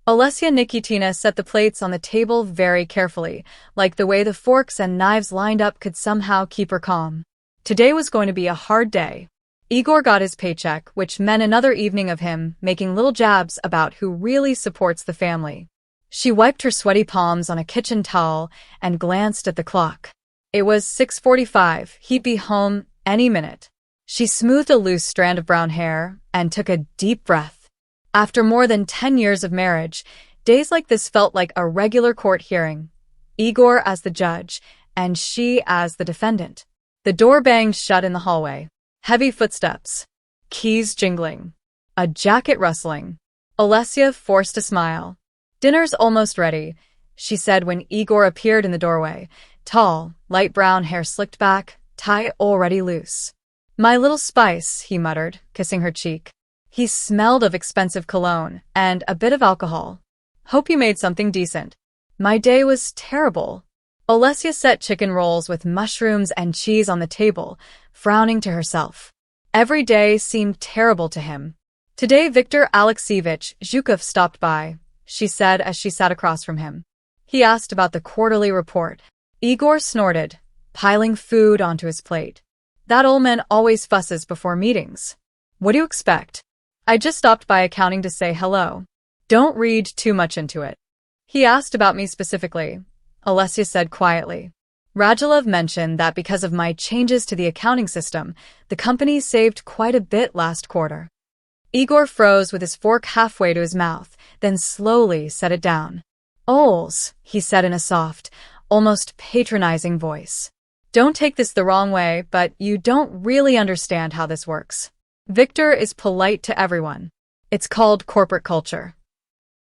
Olesya Nikitina set the plates on the table very carefully, like the way the forks and knives lined up could somehow keep her calm. Today was going to be a hard day. Igor got his paycheck, which meant another evening of him making little jabs about who really supports the family. She wiped her sweaty palms on a kitchen towel and glanced at the clock. It was 6:45. He'd be home any minute. She smoothed a loose strand of brown hair and took a deep breath. After more than 10 years of marriage, days like this felt like a regular court hearing. Igor as the judge, and she as the defendant. The door banged shut in the hallway. Heavy footsteps. Keys jingling. A jacket rustling. Olesya forced a smile. "Dinner's almost ready," she said when Igor appeared in the doorway. Tall, light brown hair slicked back, tie already loose. "My little spice," he muttered, kissing her cheek. He smelled of expensive cologne and a bit of alcohol. "Hope you made something decent." "My day was terrible." Olesya set chicken rolls with mushrooms and cheese on the table, frowning to herself. Every day seemed terrible to him. "Today Viktor Alexeyevich Zhukov stopped by," she said as she sat across from him. He asked about the quarterly report. Igor snorted, piling food onto his plate. "That old man always fusses before meetings. What do you expect?" "I just stopped by accounting to say hello." "Don't read too much into it." "He asked about me specifically," Olesya said quietly. "Radulov mentioned that because of my changes to the accounting system, the company saved quite a bit last quarter." Igor froze with his fork halfway to his mouth, then slowly set it down. "Oles," he said in a soft, almost patronizing voice. "Don't take this the wrong way, but you don't really understand how this works. Viktor is polite to everyone. It's called corporate culture."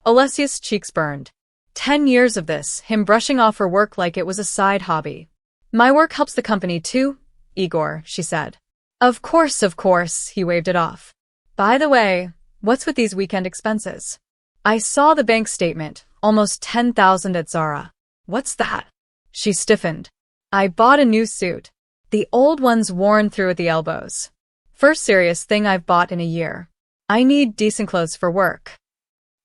Olesya's cheeks burned. 10 years of this, him brushing off her work like it was a side hobby. "My work helps the company too, Igor," she said. Of course, he waved it off. "By the way, what's with these weekend expenses? I saw the bank statement, almost 10,000 at Zara." "What's that?" She stiffened. "I bought a new suit. The old one's worn through at the elbows. First serious thing I've bought in a year. I need decent clothes for work."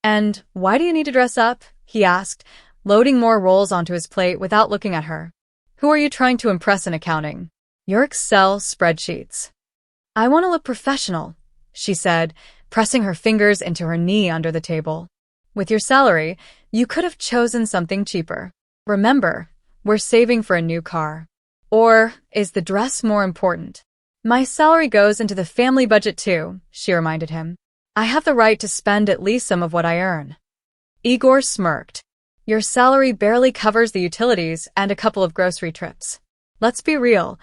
"And why do you need to dress up?" he asked, loading more rolls onto his plate without looking at her. "Who are you trying to impress in accounting? Your Excel spreadsheets." "I want to look professional," she said, pressing her fingers into her knee under the table. "With your salary, you could have chosen something cheaper. Remember, we're saving for a new car. Or is the dress more important?" "My salary goes into the family budget too," she reminded him. "I have the right to spend at least some of what I earn." Igor smirked. "Your salary barely covers the utilities and a couple of grocery trips. Let's be real.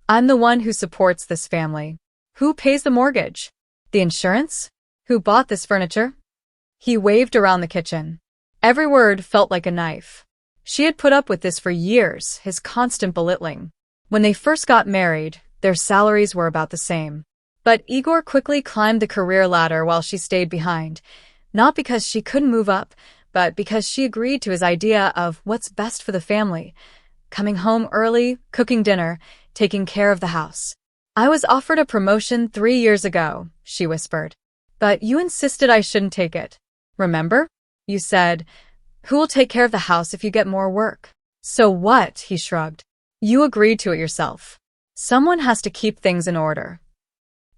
I'm the one who supports this family. Who pays the mortgage? The insurance? Who bought this furniture?" He waved around the kitchen. Every word felt like a knife. She had put up with this for years, his constant belittling. When they first got married, their salaries were about the same. But Igor quickly climbed the career ladder while she stayed behind, not because she couldn't move up, but because she agreed to his idea of what's best for the family. Coming home early, cooking dinner, taking care of the house. "I was offered a promotion 3 years ago," she whispered. "But you insisted I shouldn't take it. Remember? You said, 'Who will take care of the house if you get more work?'" "So what?" he shrugged. "You agreed to it yourself. Someone has to keep things in order."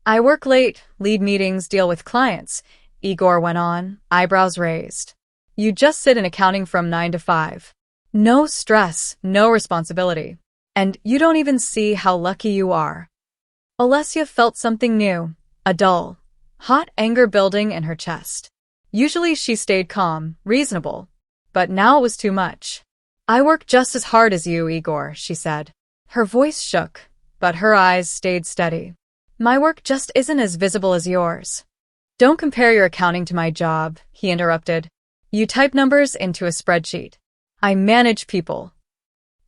"I work late, lead meetings, deal with clients," Igor went on, eyebrows raised. "You just sit in accounting from 9 to 5. No stress, no responsibility. And you don't even see how lucky you are." Olesya felt something new, a dull, hot anger building in her chest. Usually she stayed calm, reasonable. But now it was too much. "I work just as hard as you, Igor," she said. Her voice shook, but her eyes stayed steady. "My work just isn't as visible as yours." "Don't compare your accounting to my job," he interrupted. "You type numbers into a spreadsheet. I manage people."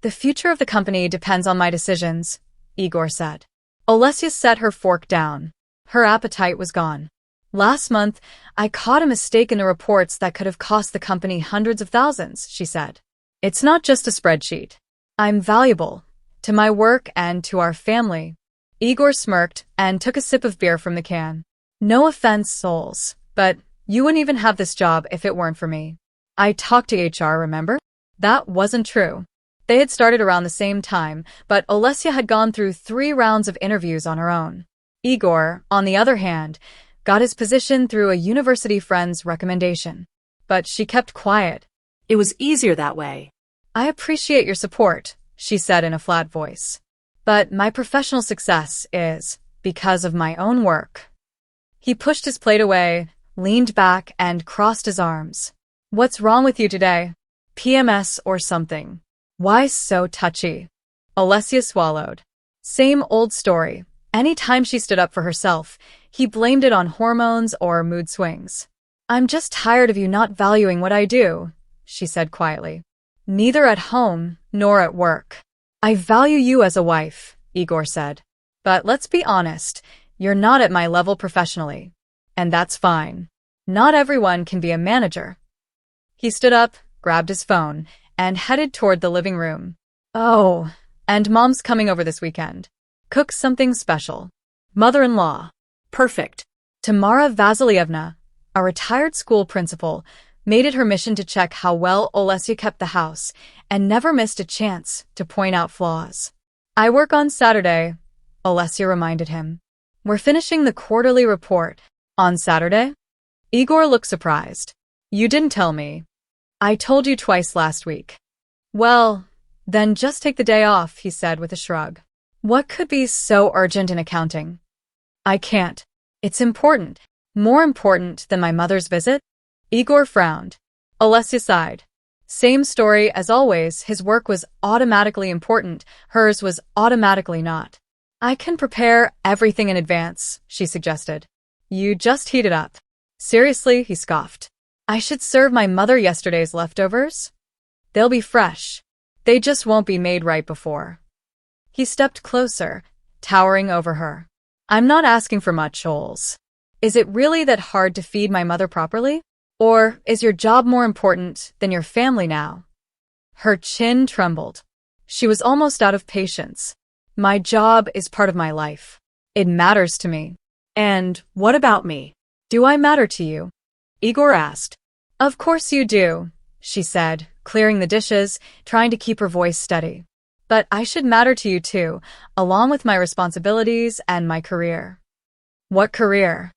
"The future of the company depends on my decisions," Igor said. Olesya set her fork down. Her appetite was gone. "Last month, I caught a mistake in the reports that could have cost the company hundreds of thousands," she said. "It's not just a spreadsheet. I'm valuable. To my work and to our family." Igor smirked and took a sip of beer from the can. "No offense, Souls, but you wouldn't even have this job if it weren't for me." I talked to HR, remember? That wasn't true. They had started around the same time, but Olesya had gone through 3 rounds of interviews on her own. Igor, on the other hand, got his position through a university friend's recommendation. But she kept quiet. It was easier that way. I appreciate your support, she said in a flat voice. But my professional success is because of my own work. He pushed his plate away, leaned back, and crossed his arms. What's wrong with you today? PMS or something? Why so touchy? Olesya swallowed. Same old story. Any time she stood up for herself, he blamed it on hormones or mood swings. I'm just tired of you not valuing what I do, she said quietly. Neither at home nor at work. I value you as a wife, Igor said. But let's be honest, you're not at my level professionally. And that's fine. Not everyone can be a manager. He stood up, grabbed his phone, and headed toward the living room. Oh, and Mom's coming over this weekend. Cook something special. Mother-in-law. Perfect. Tamara Vasilievna, a retired school principal, made it her mission to check how well Olesya kept the house and never missed a chance to point out flaws. I work on Saturday, Olesya reminded him. We're finishing the quarterly report. On Saturday? Igor looked surprised. You didn't tell me. I told you twice last week. Well, then just take the day off, he said with a shrug. What could be so urgent in accounting? I can't. It's important. More important than my mother's visit? Igor frowned. Olesya sighed. Same story as always, his work was automatically important, hers was automatically not. I can prepare everything in advance, she suggested. You just heat it up. Seriously, he scoffed. I should serve my mother yesterday's leftovers? They'll be fresh. They just won't be made right before. He stepped closer, towering over her. I'm not asking for much, Oles. Is it really that hard to feed my mother properly? Or is your job more important than your family now? Her chin trembled. She was almost out of patience. My job is part of my life. It matters to me. And what about me? Do I matter to you? Igor asked. Of course you do, she said, clearing the dishes, trying to keep her voice steady. But I should matter to you too, along with my responsibilities and my career. What career?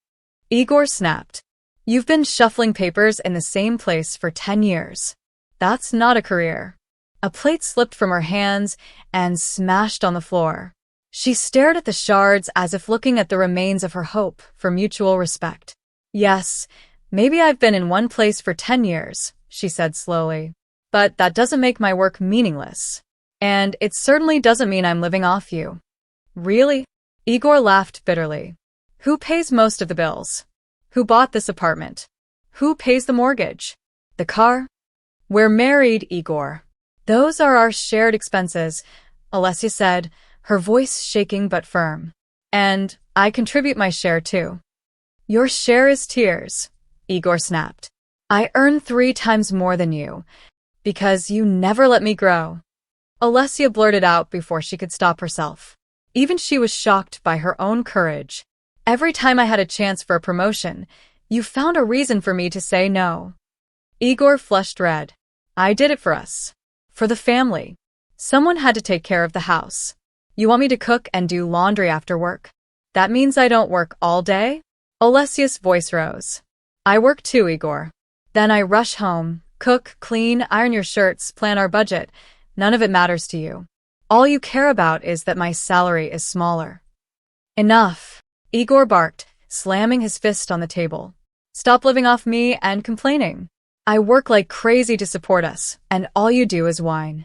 Igor snapped. You've been shuffling papers in the same place for 10 years. That's not a career. A plate slipped from her hands and smashed on the floor. She stared at the shards as if looking at the remains of her hope for mutual respect. Yes, maybe I've been in one place for 10 years, she said slowly. But that doesn't make my work meaningless. And it certainly doesn't mean I'm living off you. Really? Igor laughed bitterly. Who pays most of the bills? Who bought this apartment? Who pays the mortgage? The car? We're married, Igor. Those are our shared expenses, Olesya said, her voice shaking but firm. And I contribute my share too. Your share is tears, Igor snapped. I earn 3 times more than you, because you never let me grow. Olesya blurted out before she could stop herself. Even she was shocked by her own courage. Every time I had a chance for a promotion, you found a reason for me to say no. Igor flushed red. I did it for us. For the family. Someone had to take care of the house. You want me to cook and do laundry after work? That means I don't work all day? Olesya's voice rose. I work too, Igor. Then I rush home, cook, clean, iron your shirts, plan our budget. None of it matters to you. All you care about is that my salary is smaller. Enough, Igor barked, slamming his fist on the table. Stop living off me and complaining. I work like crazy to support us, and all you do is whine.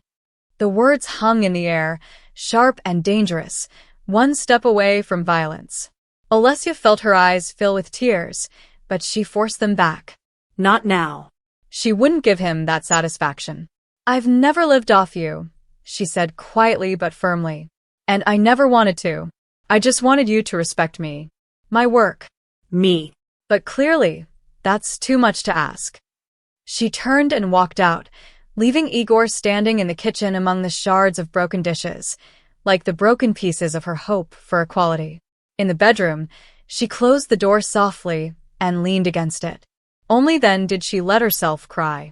The words hung in the air, sharp and dangerous, one step away from violence. Olesya felt her eyes fill with tears, but she forced them back. Not now. She wouldn't give him that satisfaction. I've never lived off you, she said quietly but firmly. And I never wanted to. I just wanted you to respect me. My work. Me. But clearly, that's too much to ask. She turned and walked out, leaving Igor standing in the kitchen among the shards of broken dishes, like the broken pieces of her hope for equality. In the bedroom, she closed the door softly and leaned against it. Only then did she let herself cry.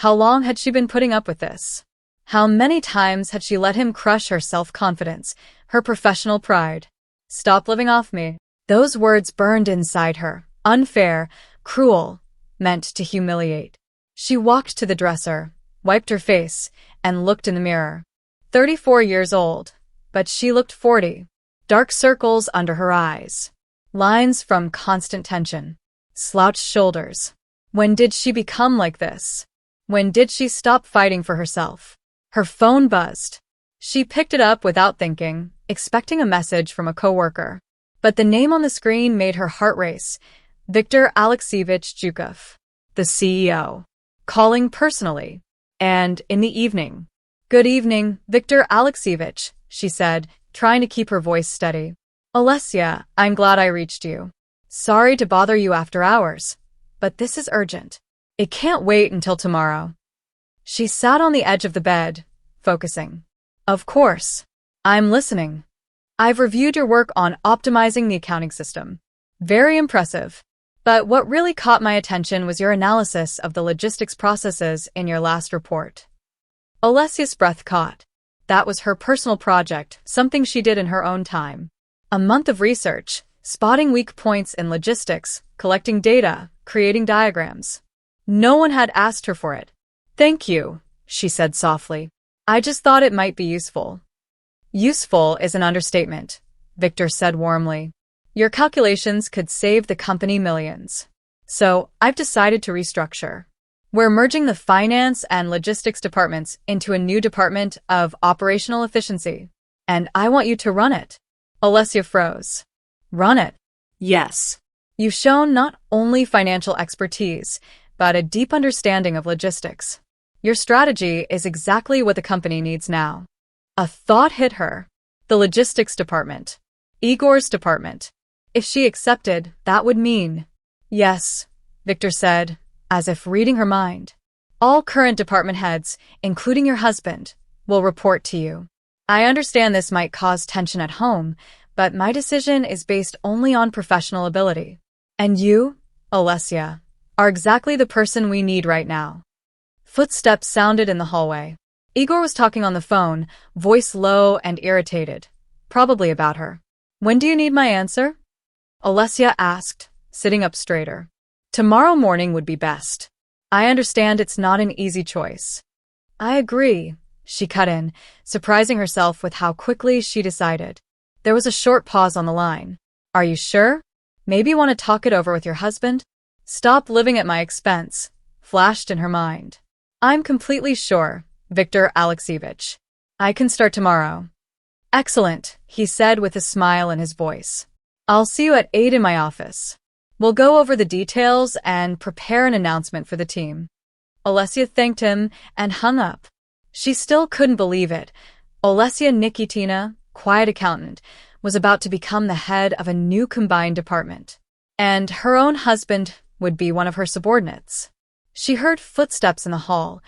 How long had she been putting up with this? How many times had she let him crush her self-confidence, her professional pride? Stop living off me. Those words burned inside her. Unfair, cruel, meant to humiliate. She walked to the dresser, wiped her face, and looked in the mirror. 34 years old, but she looked 40. Dark circles under her eyes. Lines from constant tension. Slouched shoulders. When did she become like this? When did she stop fighting for herself? Her phone buzzed. She picked it up without thinking, expecting a message from a coworker. But the name on the screen made her heart race. Viktor Alexievich Zhukov, the CEO. Calling personally. And in the evening. Good evening, Viktor Alexievich, she said, trying to keep her voice steady. Olesya, I'm glad I reached you. Sorry to bother you after hours, but this is urgent. It can't wait until tomorrow. She sat on the edge of the bed, focusing. Of course. I'm listening. I've reviewed your work on optimizing the accounting system. Very impressive. But what really caught my attention was your analysis of the logistics processes in your last report. Olesya's breath caught. That was her personal project, something she did in her own time. A month of research, spotting weak points in logistics, collecting data, creating diagrams. No one had asked her for it. Thank you, she said softly. I just thought it might be useful. Useful is an understatement, Viktor said warmly. Your calculations could save the company millions. So, I've decided to restructure. We're merging the finance and logistics departments into a new department of operational efficiency. And I want you to run it. Olesya froze. Run it? Yes. You've shown not only financial expertise, but a deep understanding of logistics. Your strategy is exactly what the company needs now. A thought hit her. The logistics department. Igor's department. If she accepted, that would mean… Yes, Viktor said, as if reading her mind. All current department heads, including your husband, will report to you. I understand this might cause tension at home, but my decision is based only on professional ability. And you, Olesya, are exactly the person we need right now. Footsteps sounded in the hallway. Igor was talking on the phone, voice low and irritated. Probably about her. When do you need my answer? Olesya asked, sitting up straighter. Tomorrow morning would be best. I understand it's not an easy choice. I agree, she cut in, surprising herself with how quickly she decided. There was a short pause on the line. Are you sure? Maybe want to talk it over with your husband? Stop living at my expense, flashed in her mind. I'm completely sure, Viktor Alexievich. I can start tomorrow. Excellent, he said with a smile in his voice. I'll see you at 8 in my office. We'll go over the details and prepare an announcement for the team. Olesya thanked him and hung up. She still couldn't believe it. Olesya Nikitina, quiet accountant, was about to become the head of a new combined department. And her own husband would be one of her subordinates. She heard footsteps in the hall.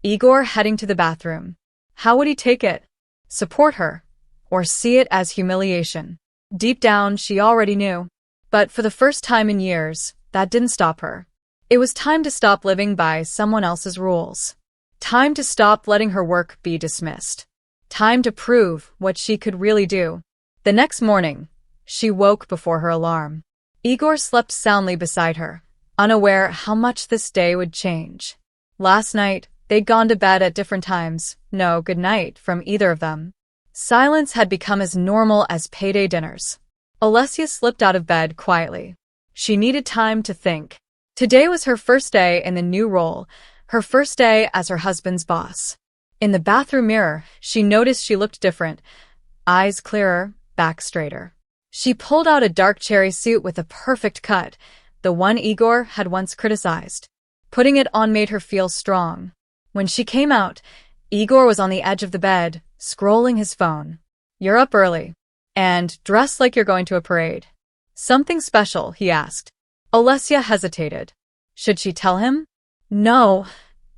Igor heading to the bathroom. How would he take it? Support her? Or see it as humiliation? Deep down, she already knew. But for the first time in years, that didn't stop her. It was time to stop living by someone else's rules. Time to stop letting her work be dismissed. Time to prove what she could really do. The next morning, she woke before her alarm. Igor slept soundly beside her, unaware how much this day would change. Last night, they'd gone to bed at different times, no good night from either of them. Silence had become as normal as payday dinners. Olesya slipped out of bed quietly. She needed time to think. Today was her first day in the new role, her first day as her husband's boss. In the bathroom mirror, she noticed she looked different. Eyes clearer, back straighter. She pulled out a dark cherry suit with a perfect cut, the one Igor had once criticized. Putting it on made her feel strong. When she came out, Igor was on the edge of the bed, scrolling his phone. You're up early. And dressed like you're going to a parade. Something special, he asked. Olesya hesitated. Should she tell him? No.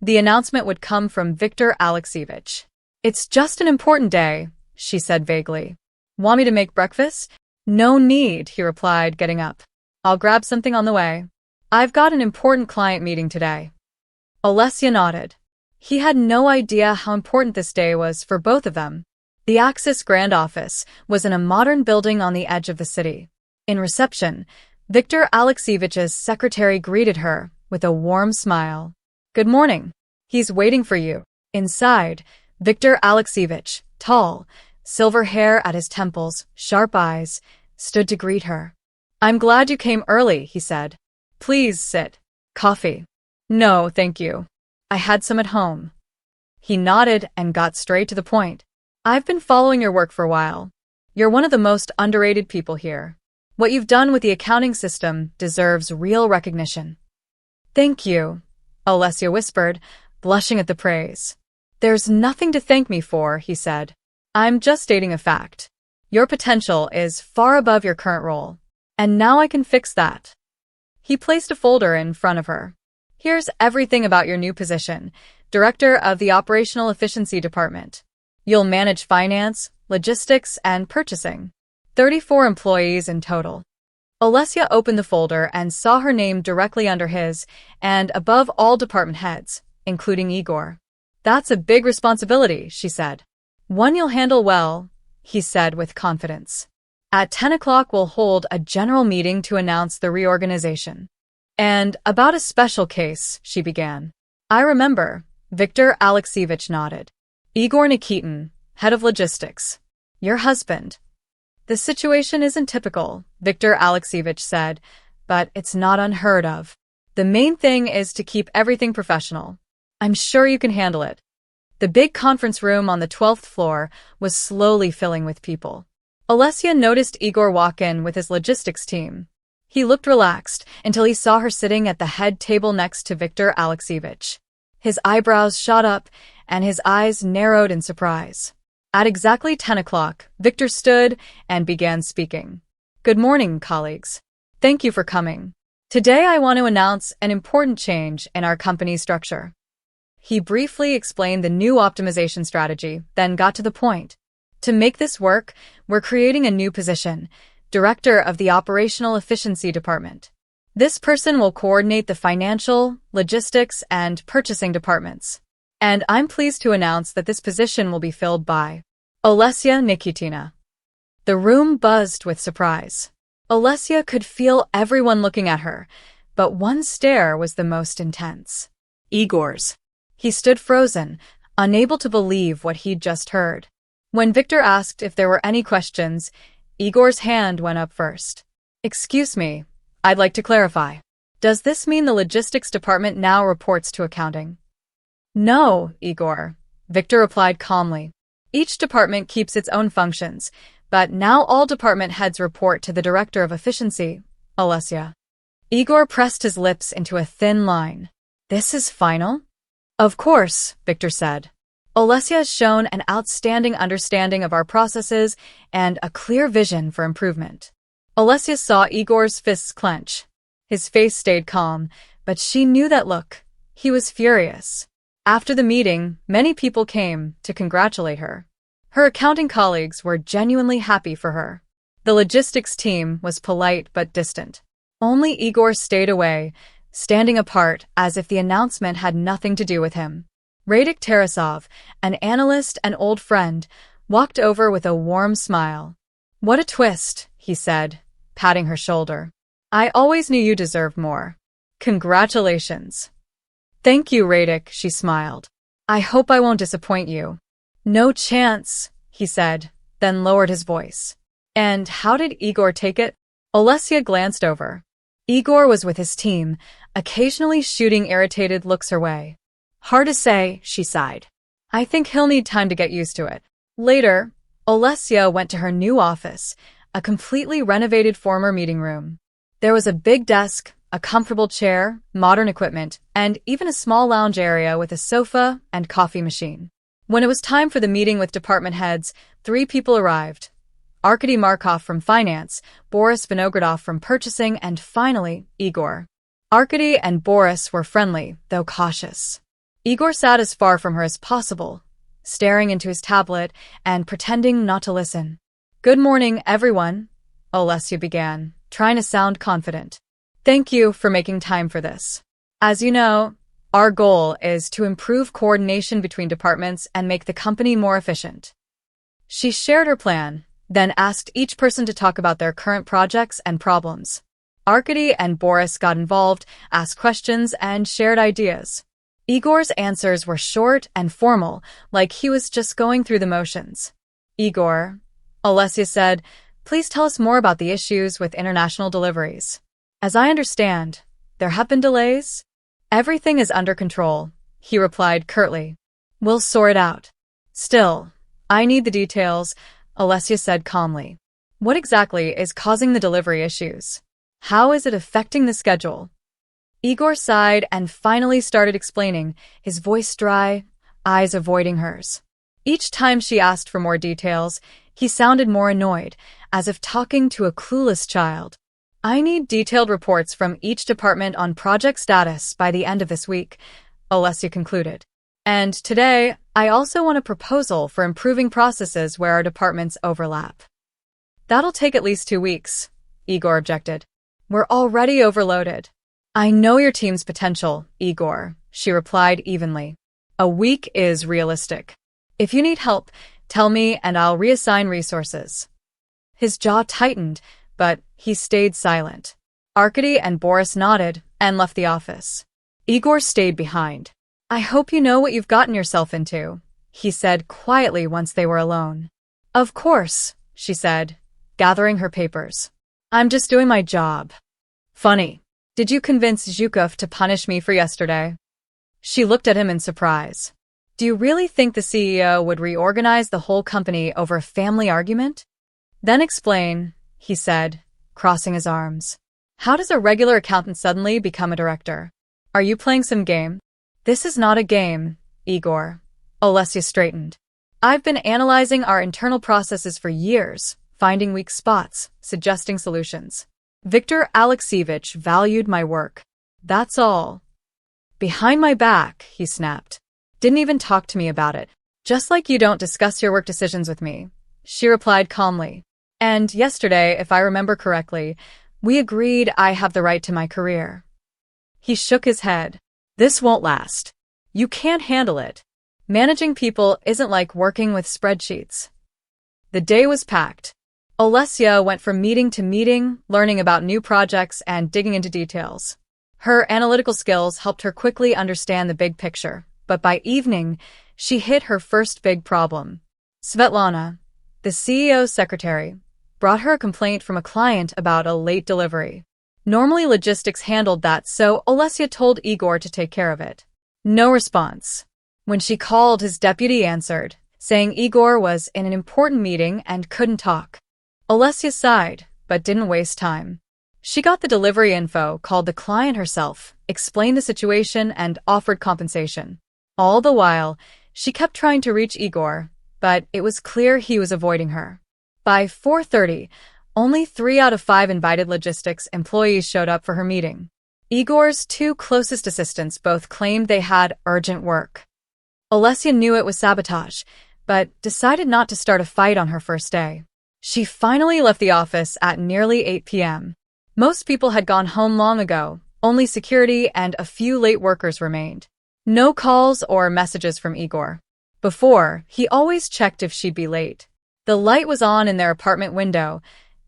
The announcement would come from Viktor Alexievich. It's just an important day, she said vaguely. Want me to make breakfast? No need, he replied, getting up. I'll grab something on the way. I've got an important client meeting today. Olesya nodded. He had no idea how important this day was for both of them. The Axis Grand Office was in a modern building on the edge of the city. In reception, Viktor Alexeyevич's secretary greeted her with a warm smile. "Good morning. He's waiting for you." Inside, Viktor Alexeyevich, tall, silver hair at his temples, sharp eyes, stood to greet her. "I'm glad you came early," he said. "Please sit. Coffee?" "No, thank you. I had some at home." He nodded and got straight to the point. "I've been following your work for a while. You're one of the most underrated people here. What you've done with the accounting system deserves real recognition." "Thank you," Olesya whispered, blushing at the praise. "There's nothing to thank me for," he said. "I'm just stating a fact. Your potential is far above your current role, and now I can fix that." He placed a folder in front of her. "Here's everything about your new position, Director of the Operational Efficiency Department. You'll manage finance, logistics, and purchasing. 34 employees in total." Olesya opened the folder and saw her name directly under his and above all department heads, including Igor. "That's a big responsibility," she said. "One you'll handle well," he said with confidence. "At 10 o'clock we'll hold a general meeting to announce the reorganization." "And about a special case," she began. "I remember," Viktor Alexeyevich nodded. "Igor Nikitin, head of logistics. Your husband." "The situation isn't typical," Viktor Alexeyevich said, "but it's not unheard of. The main thing is to keep everything professional. I'm sure you can handle it." The big conference room on the 12th floor was slowly filling with people. Olesya noticed Igor walk in with his logistics team. He looked relaxed until he saw her sitting at the head table next to Viktor Alexeyevich. His eyebrows shot up and his eyes narrowed in surprise. At exactly 10 o'clock, Viktor stood and began speaking. "Good morning, colleagues. Thank you for coming. Today I want to announce an important change in our company structure." He briefly explained the new optimization strategy, then got to the point. "To make this work, we're creating a new position, Director of the Operational Efficiency Department. This person will coordinate the financial, logistics, and purchasing departments. And I'm pleased to announce that this position will be filled by Olesya Nikitina." The room buzzed with surprise. Olesya could feel everyone looking at her, but one stare was the most intense. Igor's. He stood frozen, unable to believe what he'd just heard. When Viktor asked if there were any questions, Igor's hand went up first. "Excuse me, I'd like to clarify. Does this mean the logistics department now reports to accounting?" "No, Igor," Viktor replied calmly. "Each department keeps its own functions, but now all department heads report to the Director of Efficiency, Olesya." Igor pressed his lips into a thin line. "This is final?" "Of course," Viktor said. "Olesya has shown an outstanding understanding of our processes and a clear vision for improvement." Olesya saw Igor's fists clench. His face stayed calm, but she knew that look. He was furious. After the meeting, many people came to congratulate her. Her accounting colleagues were genuinely happy for her. The logistics team was polite but distant. Only Igor stayed away, standing apart as if the announcement had nothing to do with him. Radek Tarasov, an analyst and old friend, walked over with a warm smile. "What a twist," he said, patting her shoulder. "I always knew you deserved more. Congratulations." "Thank you, Radek," she smiled. "I hope I won't disappoint you." "No chance," he said, then lowered his voice. "And how did Igor take it?" Olesya glanced over. Igor was with his team, occasionally shooting irritated looks her way. "Hard to say," she sighed. "I think he'll need time to get used to it." Later, Olesya went to her new office, a completely renovated former meeting room. There was a big desk, a comfortable chair, modern equipment, and even a small lounge area with a sofa and coffee machine. When it was time for the meeting with department heads, 3 people arrived. Arkady Markov from finance, Boris Vinogradov from purchasing, and finally, Igor. Arkady and Boris were friendly, though cautious. Igor sat as far from her as possible, staring into his tablet and pretending not to listen. "Good morning, everyone," Olesya began, trying to sound confident. "Thank you for making time for this. As you know, Our goal is to improve coordination between departments and make the company more efficient. She shared her plan, then asked each person to talk about their current projects and problems. Arkady and Boris got involved, asked questions, and shared ideas. Igor's answers were short and formal, like he was just going through the motions. Igor, Olesya said, please tell us more about the issues with international deliveries. As I understand, there have been delays? Everything is under control, he replied curtly. We'll sort it out. Still, I need the details, Olesya said calmly. What exactly is causing the delivery issues? How is it affecting the schedule? Igor sighed and finally started explaining, his voice dry, eyes avoiding hers. Each time she asked for more details, he sounded more annoyed, as if talking to a clueless child. I need detailed reports from each department on project status by the end of this week, Olesya concluded. And today, I also want a proposal for improving processes where our departments overlap. That'll take at least 2 weeks, Igor objected. We're already overloaded. I know your team's potential, Igor, she replied evenly. A week is realistic. If you need help, tell me and I'll reassign resources. His jaw tightened, but he stayed silent. Arkady and Boris nodded and left the office. Igor stayed behind. I hope you know what you've gotten yourself into, he said quietly once they were alone. Of course, she said, gathering her papers. I'm just doing my job. Funny. Did you convince Zhukov to punish me for yesterday? She looked at him in surprise. Do you really think the CEO would reorganize the whole company over a family argument? Then explain, he said, crossing his arms. How does a regular accountant suddenly become a director? Are you playing some game? This is not a game, Igor. Olesya straightened. I've been analyzing our internal processes for years, finding weak spots, suggesting solutions. Viktor Alexievich valued my work. That's all. Behind my back, he snapped. Didn't even talk to me about it. Just like you don't discuss your work decisions with me, she replied calmly. And yesterday, if I remember correctly, we agreed I have the right to my career. He shook his head. This won't last. You can't handle it. Managing people isn't like working with spreadsheets. The day was packed. Olesya went from meeting to meeting, learning about new projects and digging into details. Her analytical skills helped her quickly understand the big picture, but by evening, she hit her first big problem. Svetlana, the CEO's secretary, brought her a complaint from a client about a late delivery. Normally logistics handled that, so Olesya told Igor to take care of it. No response. When she called, his deputy answered, saying Igor was in an important meeting and couldn't talk. Olesya sighed, but didn't waste time. She got the delivery info, called the client herself, explained the situation, and offered compensation. All the while, she kept trying to reach Igor, but it was clear he was avoiding her. By 4:30, only 3 out of 5 invited logistics employees showed up for her meeting. Igor's 2 closest assistants both claimed they had urgent work. Olesya knew it was sabotage, but decided not to start a fight on her first day. She finally left the office at nearly 8 p.m. Most people had gone home long ago, only security and a few late workers remained. No calls or messages from Igor. Before, he always checked if she'd be late. The light was on in their apartment window.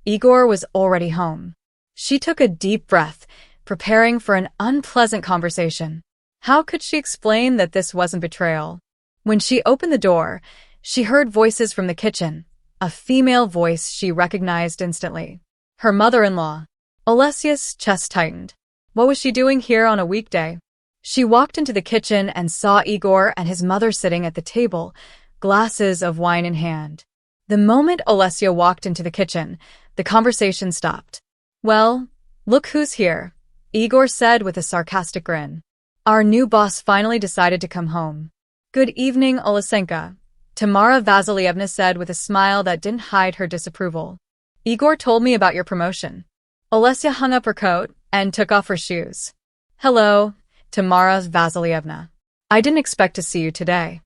Igor was already home. She took a deep breath, preparing for an unpleasant conversation. How could she explain that this wasn't betrayal? When she opened the door, she heard voices from the kitchen. A female voice she recognized instantly. Her mother-in-law. Olesya's chest tightened. What was she doing here on a weekday? She walked into the kitchen and saw Igor and his mother sitting at the table, glasses of wine in hand. The moment Olesya walked into the kitchen, the conversation stopped. Well, look who's here, Igor said with a sarcastic grin. Our new boss finally decided to come home. Good evening, Olesenka, Tamara Vasilievna said with a smile that didn't hide her disapproval. Igor told me about your promotion. Olesya hung up her coat and took off her shoes. Hello, Tamara Vasilievna. I didn't expect to see you today.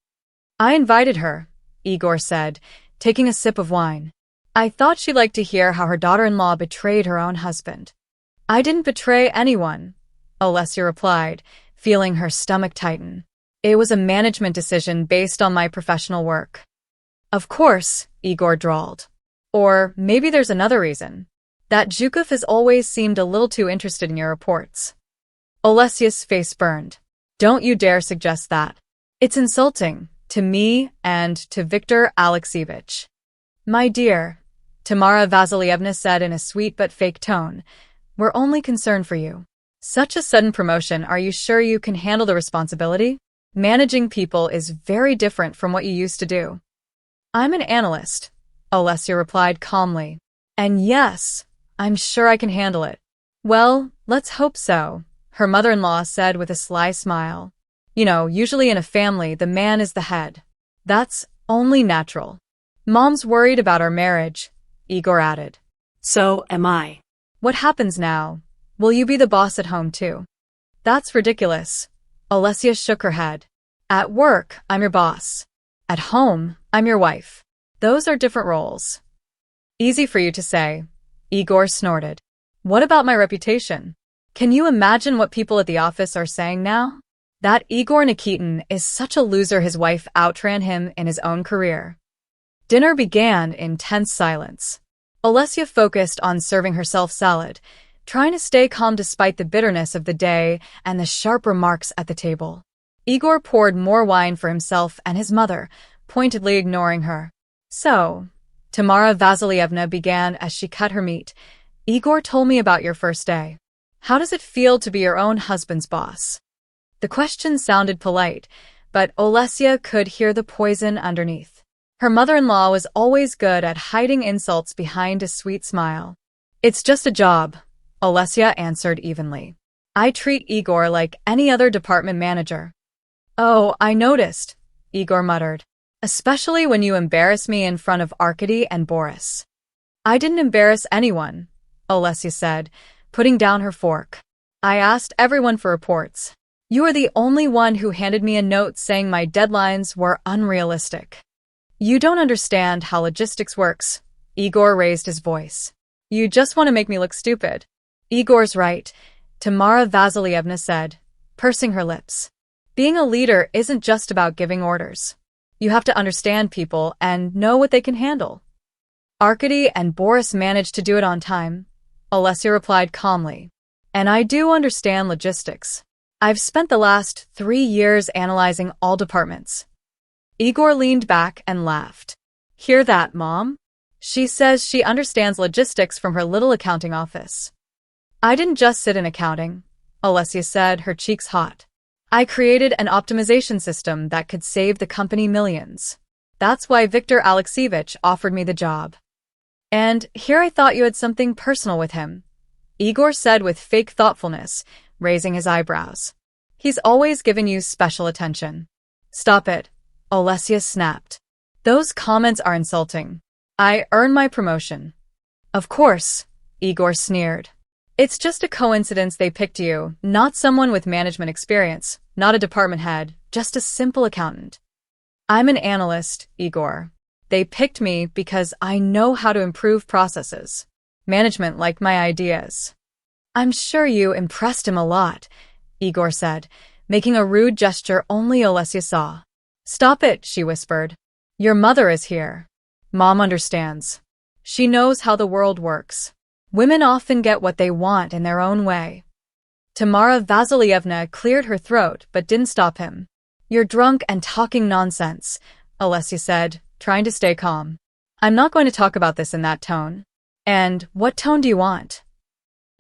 I invited her, Igor said, taking a sip of wine. I thought she'd like to hear how her daughter-in-law betrayed her own husband. I didn't betray anyone, Olesya replied, feeling her stomach tighten. It was a management decision based on my professional work. Of course, Igor drawled. Or maybe there's another reason. That Zhukov has always seemed a little too interested in your reports. Olesya's face burned. Don't you dare suggest that. It's insulting, to me and to Viktor Alexeyevich. My dear, Tamara Vasilievna said in a sweet but fake tone, we're only concerned for you. Such a sudden promotion, are you sure you can handle the responsibility? Managing people is very different from what you used to do. I'm an analyst, Olesya replied calmly. And yes, I'm sure I can handle it. Well, let's hope so, her mother-in-law said with a sly smile. You know, usually in a family, the man is the head. That's only natural. Mom's worried about our marriage, Igor added. So am I. What happens now? Will you be the boss at home too? That's ridiculous. Olesya shook her head. At work, I'm your boss. At home, I'm your wife. Those are different roles. Easy for you to say, Igor snorted. What about my reputation? Can you imagine what people at the office are saying now? That Igor Nikitin is such a loser, his wife outran him in his own career. Dinner began in tense silence. Olesya focused on serving herself salad, trying to stay calm despite the bitterness of the day and the sharp remarks at the table. Igor poured more wine for himself and his mother, pointedly ignoring her. So, Tamara Vasilievna began as she cut her meat. Igor told me about your first day. How does it feel to be your own husband's boss? The question sounded polite, but Olesya could hear the poison underneath. Her mother-in-law was always good at hiding insults behind a sweet smile. It's just a job, Olesya answered evenly. I treat Igor like any other department manager. Oh, I noticed, Igor muttered. Especially when you embarrass me in front of Arkady and Boris. I didn't embarrass anyone, Olesya said, putting down her fork. I asked everyone for reports. You are the only one who handed me a note saying my deadlines were unrealistic. You don't understand how logistics works, Igor raised his voice. You just want to make me look stupid. Igor's right, Tamara Vasilievna said, pursing her lips. Being a leader isn't just about giving orders. You have to understand people and know what they can handle. Arkady and Boris managed to do it on time, Olesya replied calmly. And I do understand logistics. I've spent the last 3 years analyzing all departments. Igor leaned back and laughed. Hear that, Mom? She says she understands logistics from her little accounting office. I didn't just sit in accounting, Olesya said, her cheeks hot. I created an optimization system that could save the company millions. That's why Viktor Alexeyevich offered me the job. And here I thought you had something personal with him, Igor said with fake thoughtfulness, raising his eyebrows. He's always given you special attention. Stop it, Olesya snapped. Those comments are insulting. I earned my promotion. Of course, Igor sneered. It's just a coincidence they picked you, not someone with management experience, not a department head, just a simple accountant. I'm an analyst, Igor. They picked me because I know how to improve processes. Management liked my ideas. I'm sure you impressed him a lot, Igor said, making a rude gesture only Olesya saw. Stop it, she whispered. Your mother is here. Mom understands. She knows how the world works. Women often get what they want in their own way. Tamara Vasilievna cleared her throat but didn't stop him. You're drunk and talking nonsense, Olesya said, trying to stay calm. I'm not going to talk about this in that tone. And what tone do you want?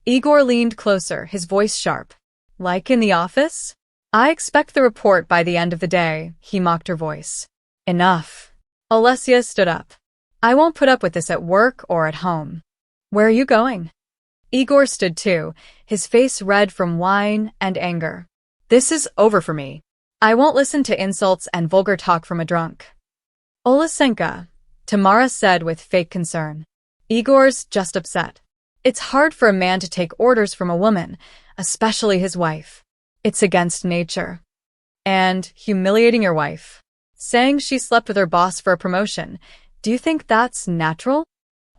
Igor leaned closer, his voice sharp. Like in the office? I expect the report by the end of the day, he mocked her voice. Enough. Olesya stood up. I won't put up with this at work or at home. Where are you going? Igor stood too, his face red from wine and anger. This is over for me. I won't listen to insults and vulgar talk from a drunk. Olesenka, Tamara said with fake concern. Igor's just upset. It's hard for a man to take orders from a woman, especially his wife. It's against nature. And humiliating your wife. Saying she slept with her boss for a promotion. Do you think that's natural?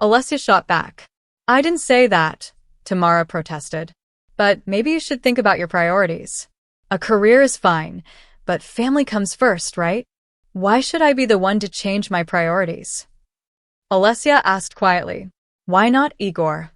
Olesya shot back. I didn't say that, Tamara protested. But maybe you should think about your priorities. A career is fine, but family comes first, right? Why should I be the one to change my priorities? Olesya asked quietly. Why not, Igor?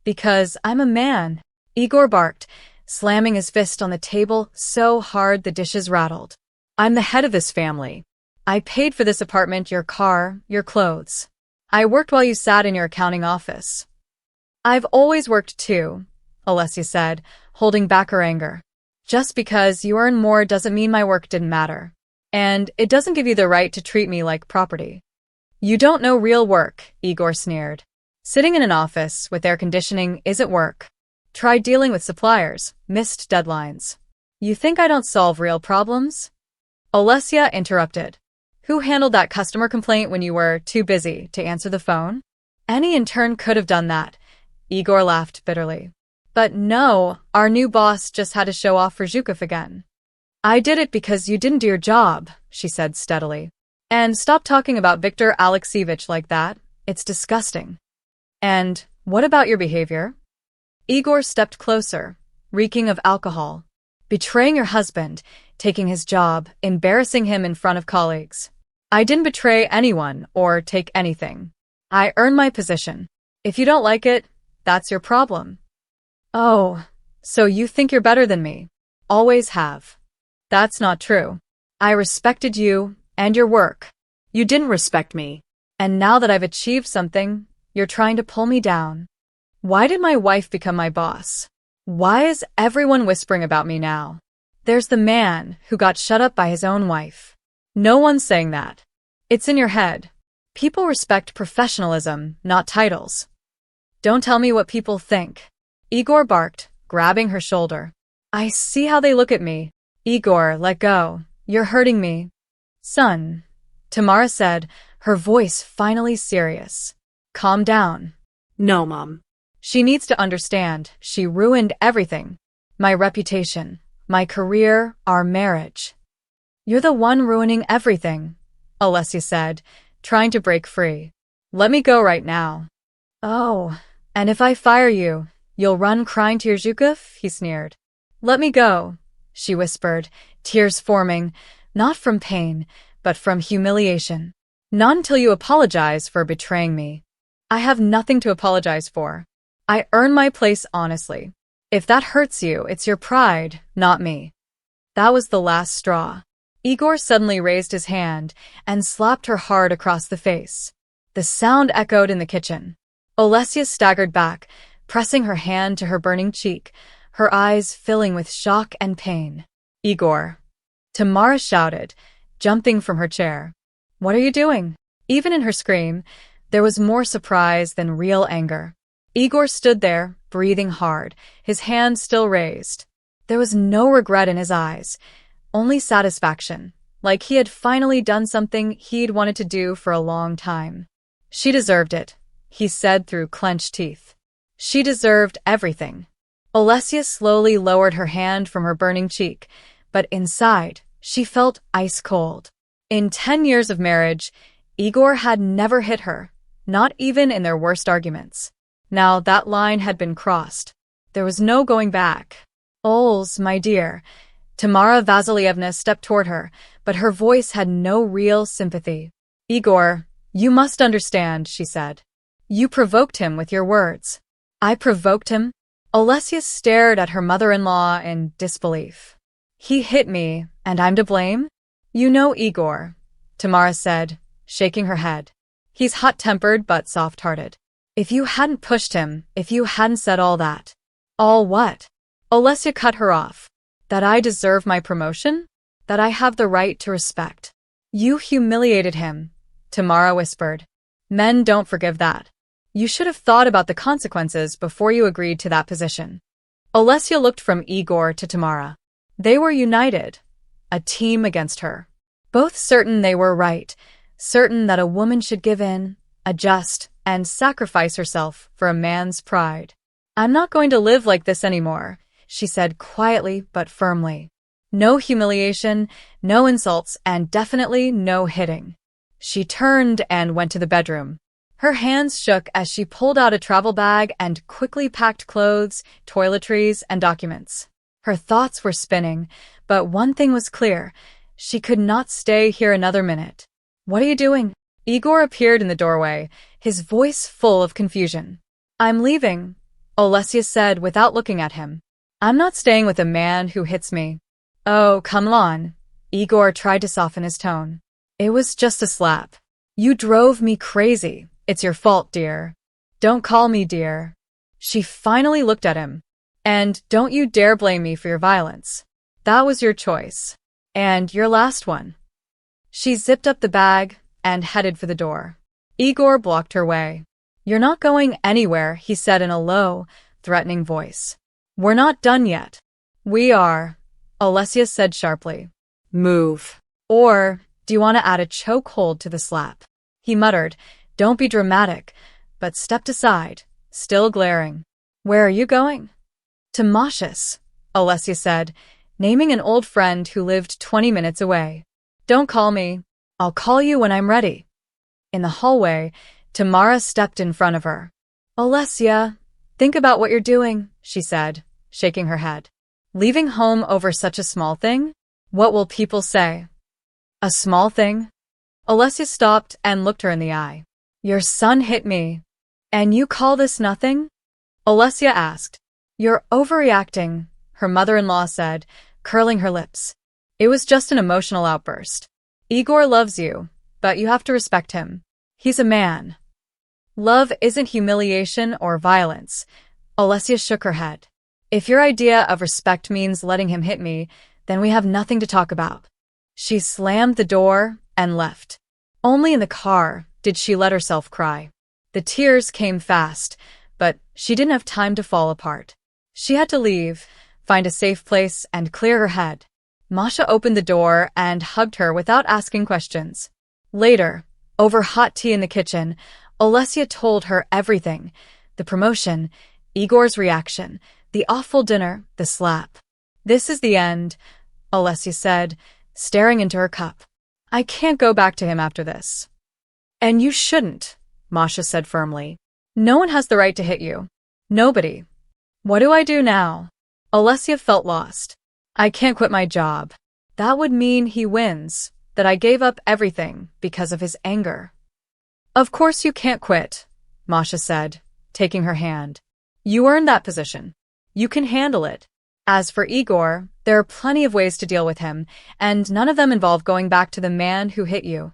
Because I'm a man, Igor barked, slamming his fist on the table so hard the dishes rattled. I'm the head of this family. I paid for this apartment, your car, your clothes. I worked while you sat in your accounting office. I've always worked too, Olesya said, holding back her anger. Just because you earn more doesn't mean my work didn't matter. And it doesn't give you the right to treat me like property. You don't know real work, Igor sneered. Sitting in an office with air conditioning isn't work. Try dealing with suppliers, missed deadlines. You think I don't solve real problems? Olesya interrupted. Who handled that customer complaint when you were too busy to answer the phone? Any intern could have done that. Igor laughed bitterly. But no, our new boss just had to show off for Zhukov again. I did it because you didn't do your job, she said steadily. And stop talking about Viktor Alexievich like that. It's disgusting. And what about your behavior? Igor stepped closer, reeking of alcohol. Betraying your husband, taking his job, embarrassing him in front of colleagues. I didn't betray anyone or take anything. I earned my position. If you don't like it, that's your problem. Oh, so you think you're better than me? Always have. That's not true. I respected you and your work. You didn't respect me. And now that I've achieved something, you're trying to pull me down. Why did my wife become my boss? Why is everyone whispering about me now? There's the man who got shut up by his own wife. No one's saying that. It's in your head. People respect professionalism, not titles. Don't tell me what people think. Igor barked, grabbing her shoulder. I see how they look at me. Igor, let go. You're hurting me. Son, Tamara said, her voice finally serious. Calm down. No, Mom. She needs to understand. She ruined everything. My reputation, my career, our marriage. You're the one ruining everything, Olesya said, trying to break free. Let me go right now. Oh, and if I fire you, you'll run crying to your Zhukov? He sneered. Let me go, she whispered, tears forming, not from pain, but from humiliation. Not until you apologize for betraying me. I have nothing to apologize for. I earned my place honestly. If that hurts you, it's your pride, not me. That was the last straw. Igor suddenly raised his hand and slapped her hard across the face. The sound echoed in the kitchen. Olesya staggered back, pressing her hand to her burning cheek, her eyes filling with shock and pain. Igor. Tamara shouted, jumping from her chair. What are you doing? Even in her scream, there was more surprise than real anger. Igor stood there, breathing hard, his hand still raised. There was no regret in his eyes, only satisfaction, like he had finally done something he'd wanted to do for a long time. She deserved it, he said through clenched teeth. She deserved everything. Olesya slowly lowered her hand from her burning cheek, but inside, she felt ice cold. In 10 years of marriage, Igor had never hit her, not even in their worst arguments. Now that line had been crossed. There was no going back. Oles, my dear. Tamara Vasilievna stepped toward her, but her voice had no real sympathy. Igor, you must understand, she said. You provoked him with your words. I provoked him? Olesya stared at her mother-in-law in disbelief. He hit me, and I'm to blame? You know Igor, Tamara said, shaking her head. He's hot-tempered but soft-hearted. If you hadn't pushed him, if you hadn't said all that. All what? Olesya cut her off. That I deserve my promotion? That I have the right to respect. You humiliated him, Tamara whispered. Men don't forgive that. You should have thought about the consequences before you agreed to that position. Olesya looked from Igor to Tamara. They were united, a team against her. Both certain they were right, certain that a woman should give in, adjust, and sacrifice herself for a man's pride. I'm not going to live like this anymore, she said quietly but firmly. No humiliation, no insults, and definitely no hitting. She turned and went to the bedroom. Her hands shook as she pulled out a travel bag and quickly packed clothes, toiletries, and documents. Her thoughts were spinning, but one thing was clear. She could not stay here another minute. What are you doing? Igor appeared in the doorway, his voice full of confusion. I'm leaving, Olesya said without looking at him. I'm not staying with a man who hits me. Oh, come on. Igor tried to soften his tone. It was just a slap. You drove me crazy. It's your fault, dear. Don't call me dear. She finally looked at him. And don't you dare blame me for your violence. That was your choice. And your last one. She zipped up the bag and headed for the door. Igor blocked her way. You're not going anywhere, he said in a low, threatening voice. We're not done yet. We are, Olesya said sharply. Move. Or, do you want to add a chokehold to the slap? He muttered, don't be dramatic, but stepped aside, still glaring. Where are you going? To Masha's, Olesya said, naming an old friend who lived 20 minutes away. Don't call me. I'll call you when I'm ready. In the hallway, Tamara stepped in front of her. Olesya, think about what you're doing, she said, shaking her head. Leaving home over such a small thing? What will people say? A small thing? Olesya stopped and looked her in the eye. Your son hit me. And you call this nothing? Olesya asked. You're overreacting, her mother-in-law said, curling her lips. It was just an emotional outburst. Igor loves you, but you have to respect him. He's a man. Love isn't humiliation or violence. Olesya shook her head. If your idea of respect means letting him hit me, then we have nothing to talk about. She slammed the door and left. Only in the car did she let herself cry. The tears came fast, but she didn't have time to fall apart. She had to leave, find a safe place, and clear her head. Masha opened the door and hugged her without asking questions. Later, over hot tea in the kitchen, Olesya told her everything. The promotion, Igor's reaction, the awful dinner, the slap. This is the end, Olesya said, staring into her cup. I can't go back to him after this. And you shouldn't, Masha said firmly. No one has the right to hit you. Nobody. What do I do now? Olesya felt lost. I can't quit my job. That would mean he wins, that I gave up everything because of his anger. Of course you can't quit, Masha said, taking her hand. You earned that position. You can handle it. As for Igor, there are plenty of ways to deal with him, and none of them involve going back to the man who hit you.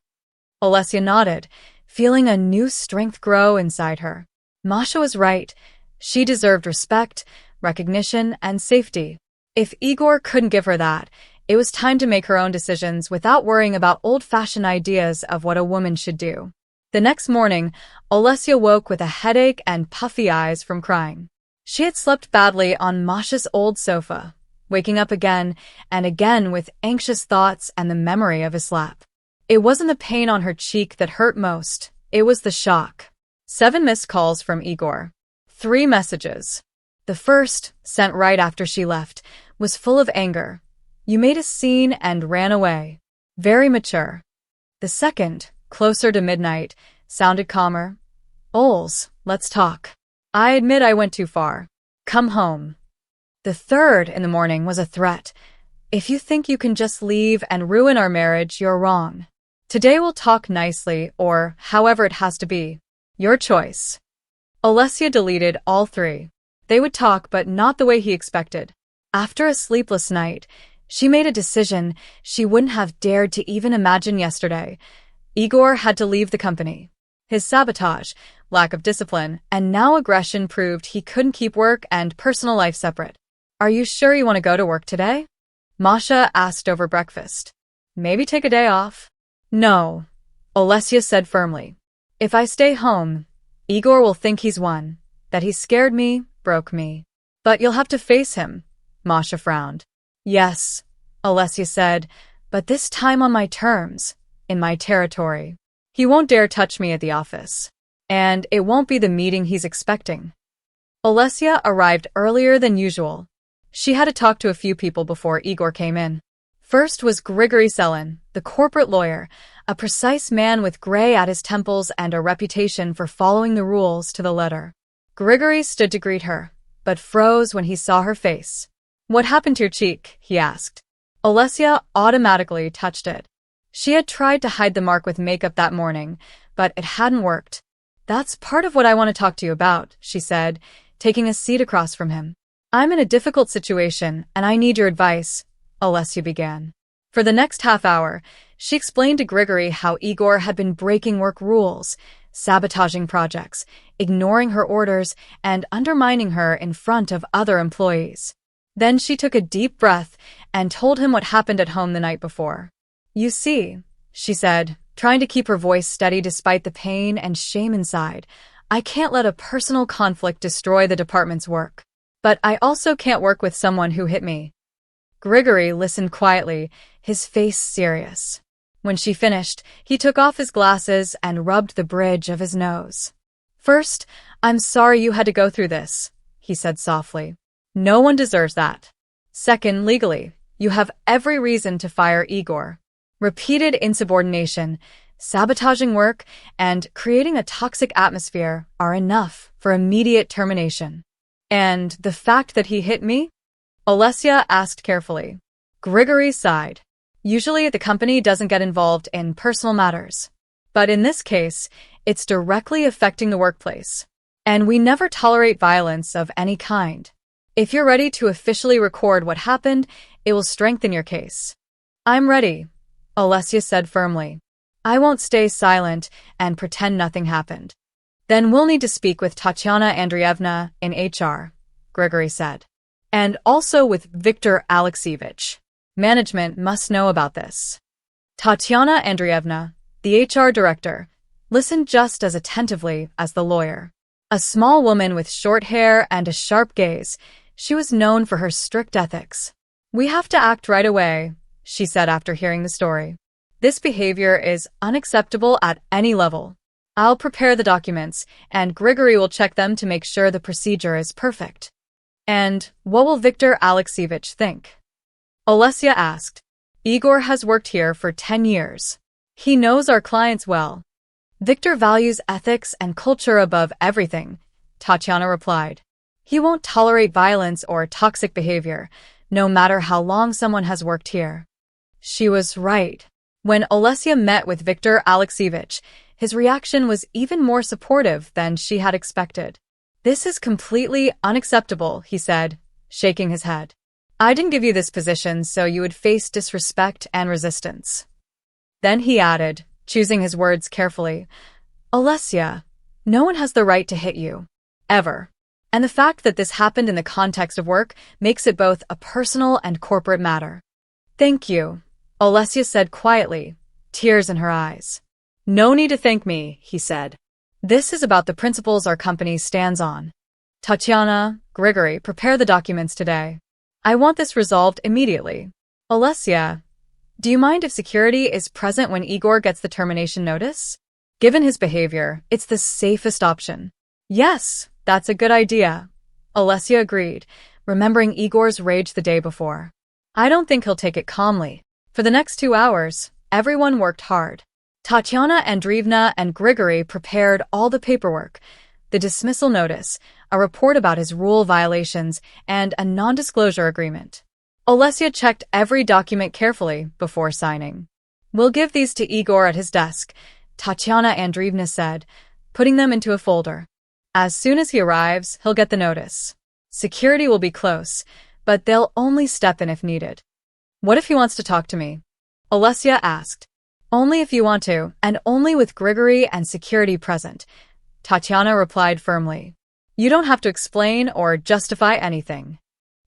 Olesya nodded, feeling a new strength grow inside her. Masha was right. She deserved respect, recognition, and safety. If Igor couldn't give her that, it was time to make her own decisions without worrying about old-fashioned ideas of what a woman should do. The next morning, Olesya woke with a headache and puffy eyes from crying. She had slept badly on Masha's old sofa, waking up again and again with anxious thoughts and the memory of a slap. It wasn't the pain on her cheek that hurt most, it was the shock. 7 missed calls from Igor. 3 messages. The first, sent right after she left, was full of anger. You made a scene and ran away. Very mature. The second, closer to midnight, sounded calmer. Oles, let's talk. I admit I went too far. Come home. The third in the morning was a threat. If you think you can just leave and ruin our marriage, you're wrong. Today we'll talk nicely, or however it has to be. Your choice. Olesya deleted all 3. They would talk, but not the way he expected. After a sleepless night, she made a decision she wouldn't have dared to even imagine yesterday. Igor had to leave the company. His sabotage, lack of discipline, and now aggression proved he couldn't keep work and personal life separate. Are you sure you want to go to work today? Masha asked over breakfast. Maybe take a day off? No, Olesya said firmly. If I stay home, Igor will think he's won, that he scared me, broke me. But you'll have to face him, Masha frowned. Yes, Olesya said, but this time on my terms, in my territory. He won't dare touch me at the office. And it won't be the meeting he's expecting. Olesya arrived earlier than usual. She had to talk to a few people before Igor came in. First was Grigory Selin, the corporate lawyer, a precise man with gray at his temples and a reputation for following the rules to the letter. Grigory stood to greet her, but froze when he saw her face. What happened to your cheek? He asked. Olesya automatically touched it. She had tried to hide the mark with makeup that morning, but it hadn't worked. That's part of what I want to talk to you about, she said, taking a seat across from him. I'm in a difficult situation, and I need your advice, Olesya began. For the next half hour, she explained to Grigory how Igor had been breaking work rules, sabotaging projects, ignoring her orders, and undermining her in front of other employees. Then she took a deep breath and told him what happened at home the night before. You see, she said, trying to keep her voice steady despite the pain and shame inside, I can't let a personal conflict destroy the department's work. But I also can't work with someone who hit me. Grigory listened quietly, his face serious. When she finished, he took off his glasses and rubbed the bridge of his nose. First, I'm sorry you had to go through this, he said softly. No one deserves that. Second, legally, you have every reason to fire Igor. Repeated insubordination, sabotaging work, and creating a toxic atmosphere are enough for immediate termination. And the fact that he hit me? Olesya asked carefully. Grigory sighed. Usually the company doesn't get involved in personal matters. But in this case, it's directly affecting the workplace. And we never tolerate violence of any kind. If you're ready to officially record what happened, it will strengthen your case. I'm ready, Olesya said firmly. I won't stay silent and pretend nothing happened. Then we'll need to speak with Tatiana Andreevna in HR, Grigory said. And also with Viktor Alexievich. Management must know about this. Tatiana Andreevna, the HR director, listened just as attentively as the lawyer. A small woman with short hair and a sharp gaze, she was known for her strict ethics. We have to act right away, she said after hearing the story. This behavior is unacceptable at any level. I'll prepare the documents, and Grigory will check them to make sure the procedure is perfect. And what will Viktor Alexievich think? Olesya asked. Igor has worked here for 10 years. He knows our clients well. Viktor values ethics and culture above everything, Tatiana replied. He won't tolerate violence or toxic behavior, no matter how long someone has worked here. She was right. When Olesya met with Viktor Alexievich, his reaction was even more supportive than she had expected. This is completely unacceptable, he said, shaking his head. I didn't give you this position so you would face disrespect and resistance. Then he added, choosing his words carefully, Olesya, no one has the right to hit you. Ever. And the fact that this happened in the context of work makes it both a personal and corporate matter. Thank you, Olesya said quietly, tears in her eyes. No need to thank me, he said. This is about the principles our company stands on. Tatiana, Grigory, prepare the documents today. I want this resolved immediately. Olesya, do you mind if security is present when Igor gets the termination notice? Given his behavior, it's the safest option. Yes, that's a good idea. Olesya agreed, remembering Igor's rage the day before. I don't think he'll take it calmly. For the next 2 hours, everyone worked hard. Tatiana Andreevna and Grigory prepared all the paperwork, the dismissal notice, a report about his rule violations, and a non-disclosure agreement. Olesya checked every document carefully before signing. We'll give these to Igor at his desk, Tatiana Andreevna said, putting them into a folder. As soon as he arrives, he'll get the notice. Security will be close, but they'll only step in if needed. What if he wants to talk to me? Olesya asked. Only if you want to, and only with Grigory and security present, Tatiana replied firmly. You don't have to explain or justify anything.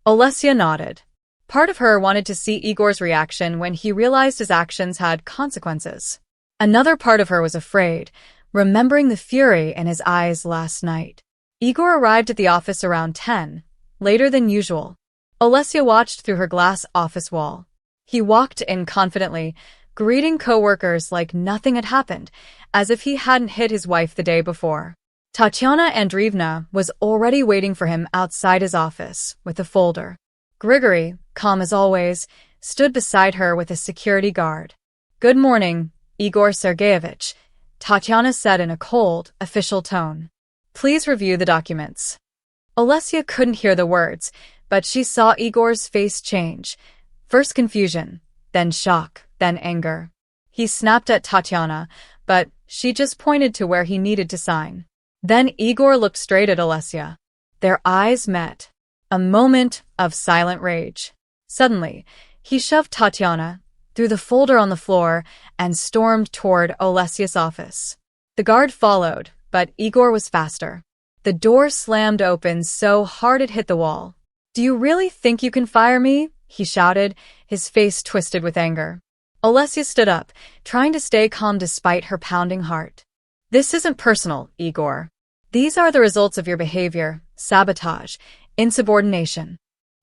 Olesya nodded. Part of her wanted to see Igor's reaction when he realized his actions had consequences. Another part of her was afraid, remembering the fury in his eyes last night. Igor arrived at the office around 10, later than usual. Olesya watched through her glass office wall. He walked in confidently, greeting co-workers like nothing had happened, as if he hadn't hit his wife the day before. Tatiana Andreevna was already waiting for him outside his office with a folder. Grigory, calm as always, stood beside her with a security guard. Good morning, Igor Sergeyevich, Tatiana said in a cold, official tone. Please review the documents. Olesya couldn't hear the words, But she saw Igor's face change. First confusion, then shock, then anger. He snapped at Tatiana, but she just pointed to where he needed to sign. Then Igor looked straight at Olesya. Their eyes met. A moment of silent rage. Suddenly, he shoved Tatiana, threw the folder on the floor, and stormed toward Olesya's office. The guard followed, but Igor was faster. The door slammed open so hard it hit the wall. "Do you really think you can fire me?" he shouted, his face twisted with anger. Olesya stood up, trying to stay calm despite her pounding heart. "This isn't personal, Igor. These are the results of your behavior, sabotage, insubordination."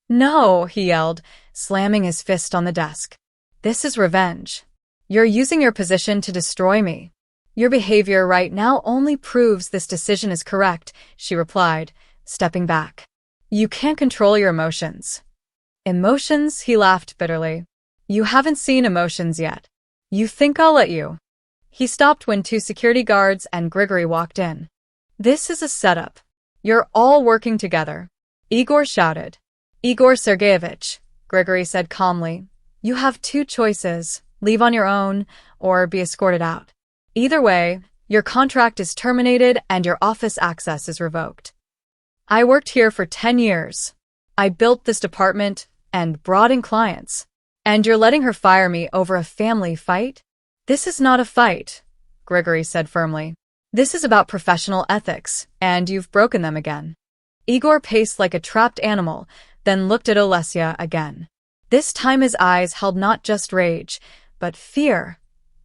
"No," he yelled, slamming his fist on the desk. "This is revenge. You're using your position to destroy me." "Your behavior right now only proves this decision is correct," she replied, stepping back. "You can't control your emotions." "Emotions?" he laughed bitterly. "You haven't seen emotions yet. You think I'll let you?" He stopped when two security guards and Grigory walked in. "This is a setup. You're all working together," Igor shouted. "Igor Sergeyevich," Grigory said calmly, "you have two choices, leave on your own or be escorted out. Either way, your contract is terminated and your office access is revoked. I worked here for 10 years. I built this department and brought in clients. And you're letting her fire me over a family fight? This is not a fight," Grigory said firmly. "This is about professional ethics, and you've broken them again." Igor paced like a trapped animal, then looked at Olesya again. This time his eyes held not just rage, but fear,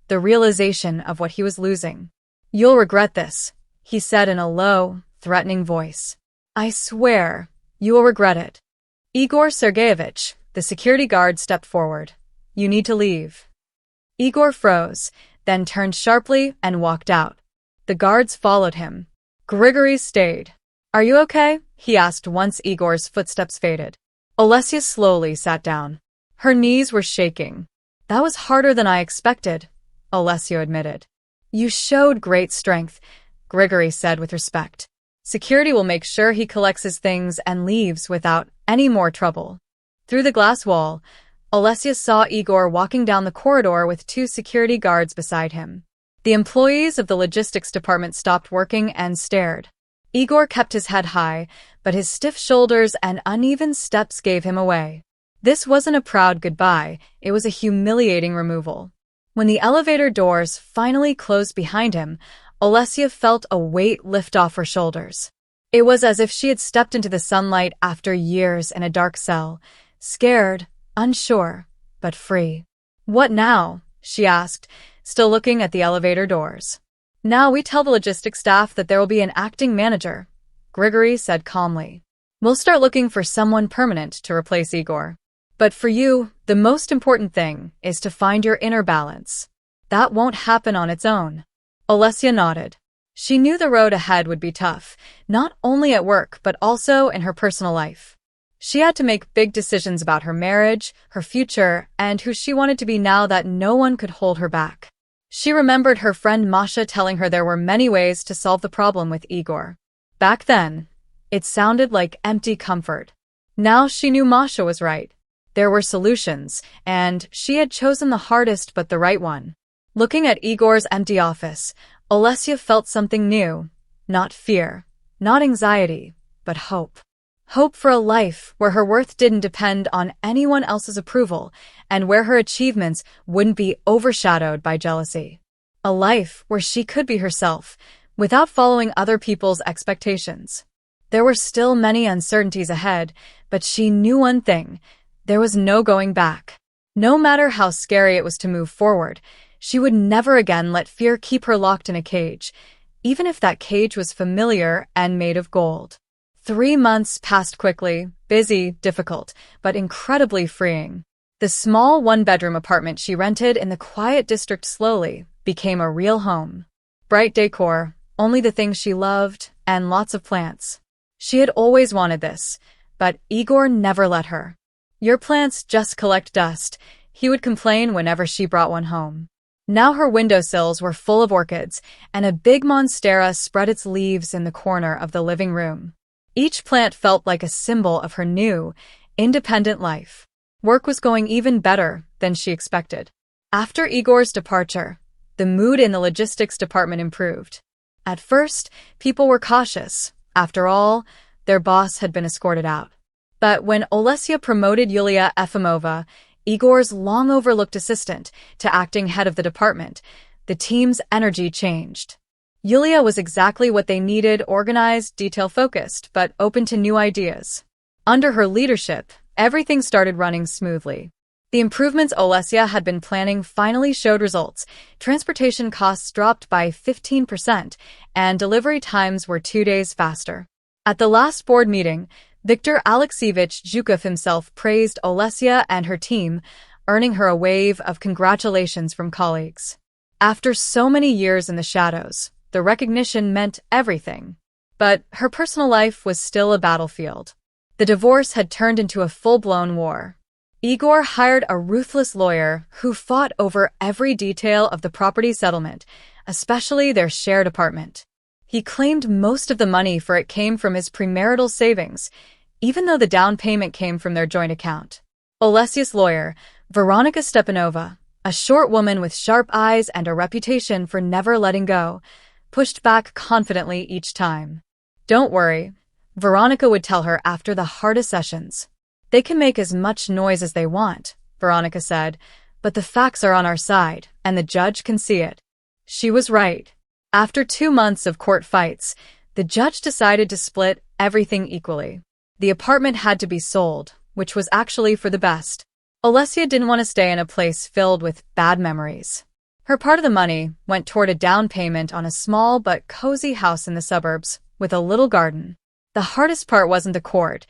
the realization of what he was losing. "You'll regret this," he said in a low, threatening voice. "I swear, you will regret it." "Igor Sergeyevich," the security guard stepped forward. "You need to leave." Igor froze, then turned sharply and walked out. The guards followed him. Grigory stayed. "Are you okay?" he asked once Igor's footsteps faded. Olesya slowly sat down. Her knees were shaking. "That was harder than I expected," Olesya admitted. "You showed great strength," Grigory said with respect. "Security will make sure he collects his things and leaves without any more trouble." Through the glass wall, Olesya saw Igor walking down the corridor with two security guards beside him. The employees of the logistics department stopped working and stared. Igor kept his head high, but his stiff shoulders and uneven steps gave him away. This wasn't a proud goodbye, it was a humiliating removal. When the elevator doors finally closed behind him, Olesya felt a weight lift off her shoulders. It was as if she had stepped into the sunlight after years in a dark cell, scared, unsure, but free. "What now?" she asked, still looking at the elevator doors. "Now we tell the logistics staff that there will be an acting manager," Grigory said calmly. "We'll start looking for someone permanent to replace Igor. But for you, the most important thing is to find your inner balance. That won't happen on its own." Olesya nodded. She knew the road ahead would be tough, not only at work but also in her personal life. She had to make big decisions about her marriage, her future, and who she wanted to be now that no one could hold her back. She remembered her friend Masha telling her there were many ways to solve the problem with Igor. Back then, it sounded like empty comfort. Now she knew Masha was right. There were solutions, and she had chosen the hardest but the right one. Looking at Igor's empty office, Olesya felt something new. Not fear, not anxiety, but hope. Hope for a life where her worth didn't depend on anyone else's approval and where her achievements wouldn't be overshadowed by jealousy. A life where she could be herself, without following other people's expectations. There were still many uncertainties ahead, but she knew one thing: there was no going back. No matter how scary it was to move forward, she would never again let fear keep her locked in a cage, even if that cage was familiar and made of gold. 3 months passed quickly, busy, difficult, but incredibly freeing. The small one-bedroom apartment she rented in the quiet district slowly became a real home. Bright decor, only the things she loved, and lots of plants. She had always wanted this, but Igor never let her. "Your plants just collect dust," he would complain whenever she brought one home. Now her windowsills were full of orchids, and a big monstera spread its leaves in the corner of the living room. Each plant felt like a symbol of her new, independent life. Work was going even better than she expected. After Igor's departure, the mood in the logistics department improved. At first, people were cautious. After all, their boss had been escorted out. But when Olesya promoted Yulia Efimova, Igor's long-overlooked assistant, to acting head of the department, the team's energy changed. Yulia was exactly what they needed: organized, detail-focused, but open to new ideas. Under her leadership, everything started running smoothly. The improvements Olesya had been planning finally showed results. Transportation costs dropped by 15%, and delivery times were 2 days faster. At the last board meeting, Viktor Alexeyevich Zhukov himself praised Olesya and her team, earning her a wave of congratulations from colleagues. After so many years in the shadows, the recognition meant everything. But her personal life was still a battlefield. The divorce had turned into a full-blown war. Igor hired a ruthless lawyer who fought over every detail of the property settlement, especially their shared apartment. He claimed most of the money for it came from his premarital savings, even though the down payment came from their joint account. Olesya's lawyer, Veronika Stepanova, a short woman with sharp eyes and a reputation for never letting go, pushed back confidently each time. "Don't worry," Veronika would tell her after the hardest sessions. "They can make as much noise as they want," Veronika said, "but the facts are on our side, and the judge can see it." She was right. After 2 months of court fights, the judge decided to split everything equally. The apartment had to be sold, which was actually for the best. Olesya didn't want to stay in a place filled with bad memories. Her part of the money went toward a down payment on a small but cozy house in the suburbs, with a little garden. The hardest part wasn't the court,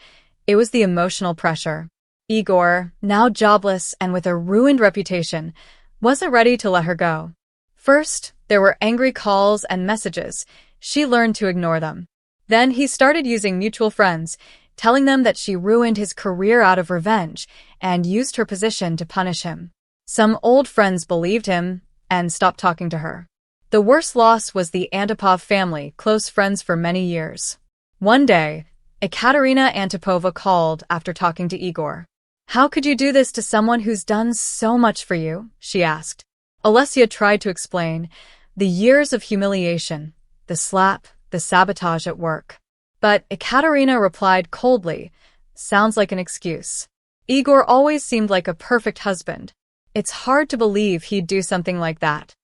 it was the emotional pressure. Igor, now jobless and with a ruined reputation, wasn't ready to let her go. First, there were angry calls and messages. She learned to ignore them. Then he started using mutual friends, telling them that she ruined his career out of revenge and used her position to punish him. Some old friends believed him and stopped talking to her. The worst loss was the Antipov family, close friends for many years. One day, Ekaterina Antipova called after talking to Igor. "How could you do this to someone who's done so much for you?" she asked. Olesya tried to explain the years of humiliation, the slap, the sabotage at work. But Ekaterina replied coldly, "Sounds like an excuse. Igor always seemed like a perfect husband. It's hard to believe he'd do something like that."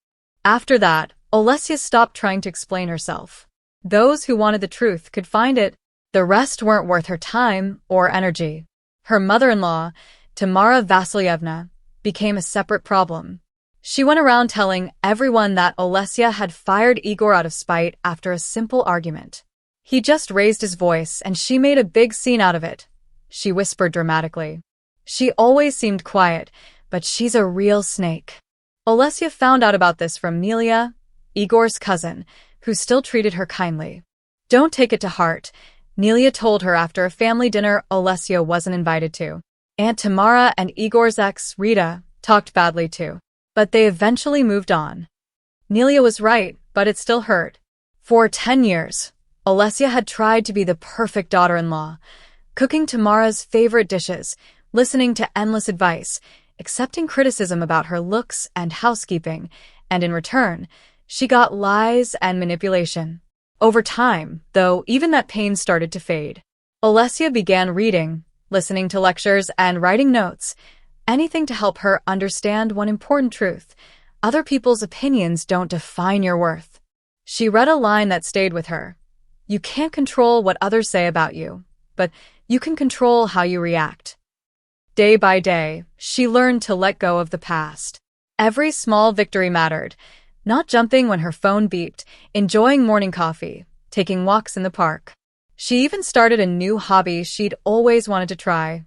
After that, Olesya stopped trying to explain herself. Those who wanted the truth could find it. The rest weren't worth her time or energy. Her mother-in-law, Tamara Vasilyevna, became a separate problem. She went around telling everyone that Olesya had fired Igor out of spite after a simple argument. He just raised his voice and she made a big scene out of it, she whispered dramatically. She always seemed quiet, but she's a real snake. Olesya found out about this from Nelia, Igor's cousin, who still treated her kindly. "Don't take it to heart," Nelia told her after a family dinner Olesya wasn't invited to. Aunt Tamara and Igor's ex, Rita, talked badly too. But they eventually moved on. Nelia was right, but it still hurt. For 10 years, Olesya had tried to be the perfect daughter-in-law, cooking Tamara's favorite dishes, listening to endless advice, accepting criticism about her looks and housekeeping, and in return, she got lies and manipulation. Over time, though, even that pain started to fade. Olesya began reading, listening to lectures, and writing notes, anything to help her understand one important truth: other people's opinions don't define your worth. She read a line that stayed with her. "You can't control what others say about you, but you can control how you react." Day by day, she learned to let go of the past. Every small victory mattered, not jumping when her phone beeped, enjoying morning coffee, taking walks in the park. She even started a new hobby she'd always wanted to try: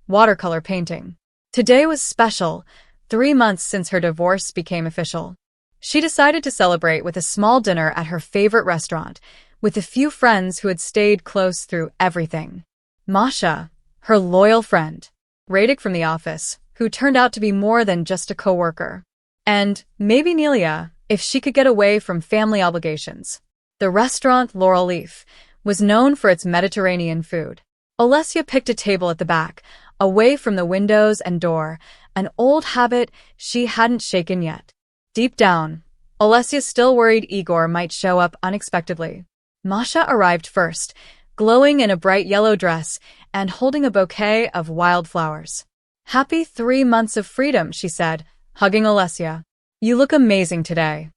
watercolor painting. Today was special, 3 months since her divorce became official. She decided to celebrate with a small dinner at her favorite restaurant, with a few friends who had stayed close through everything. Masha, her loyal friend, Radik from the office, who turned out to be more than just a coworker, and maybe Nelia, if she could get away from family obligations. The restaurant Laurel Leaf, was known for its Mediterranean food. Olesya picked a table at the back, away from the windows and door, an old habit she hadn't shaken yet. Deep down, Olesya still worried Igor might show up unexpectedly. Masha arrived first, glowing in a bright yellow dress and holding a bouquet of wildflowers. "Happy 3 months of freedom," she said, hugging Olesya. "You look amazing today."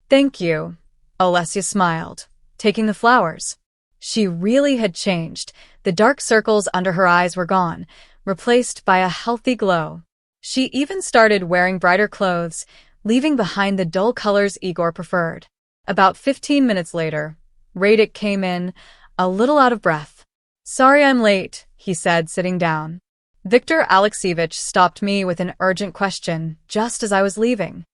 "Thank you," Olesya smiled, taking the flowers. She really had changed. The dark circles under her eyes were gone, replaced by a healthy glow. She even started wearing brighter clothes, leaving behind the dull colors Igor preferred. About 15 minutes later, Radek came in, a little out of breath. "Sorry I'm late," he said, sitting down. "Viktor Alexievich stopped me with an urgent question just as I was leaving."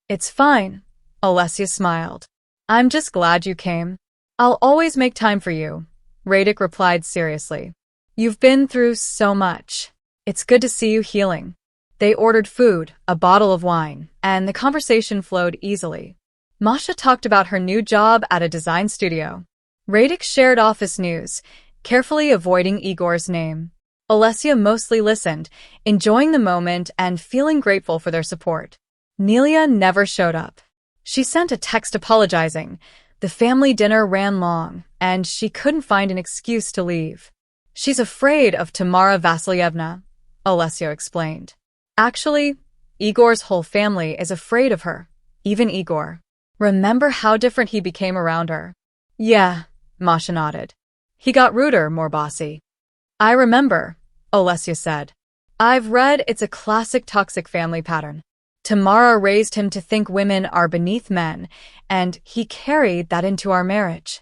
"It's fine," Olesya smiled. "I'm just glad you came. I'll always make time for you," Radek replied seriously. "You've been through so much. It's good to see you healing." They ordered food, a bottle of wine, and the conversation flowed easily. Masha talked about her new job at a design studio. Radek shared office news, carefully avoiding Igor's name. Olesya mostly listened, enjoying the moment and feeling grateful for their support. Nelia never showed up. She sent a text apologizing. The family dinner ran long, and she couldn't find an excuse to leave. "She's afraid of Tamara Vasilyevna," Olesya explained. "Actually, Igor's whole family is afraid of her, even Igor. Remember how different he became around her?" "Yeah," Masha nodded. "He got ruder, more bossy." "I remember," Olesya said. "I've read it's a classic toxic family pattern. Tamara raised him to think women are beneath men, and he carried that into our marriage."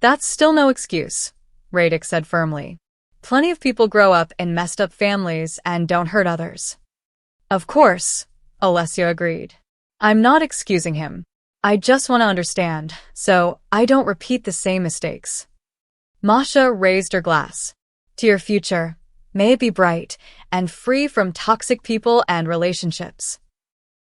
"That's still no excuse," Radek said firmly. "Plenty of people grow up in messed-up families and don't hurt others." "Of course," Olesya agreed. "I'm not excusing him. I just want to understand, so I don't repeat the same mistakes." Masha raised her glass. "To your future, may it be bright and free from toxic people and relationships."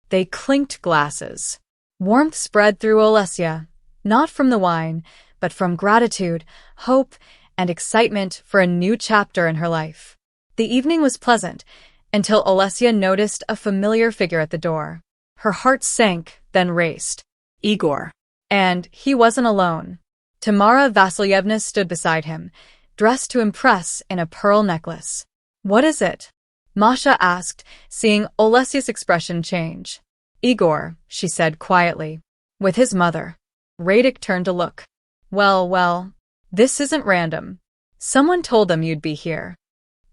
They clinked glasses. Warmth spread through Olesya, not from the wine, but from gratitude, hope, and excitement for a new chapter in her life. The evening was pleasant, until Olesya noticed a familiar figure at the door. Her heart sank, then raced. Igor. And he wasn't alone. Tamara Vasilyevna stood beside him, dressed to impress in a pearl necklace. "What is it?" Masha asked, seeing Olesya's expression change. "Igor," she said quietly. "With his mother." Radek turned to look. Well, this isn't random. Someone told them you'd be here."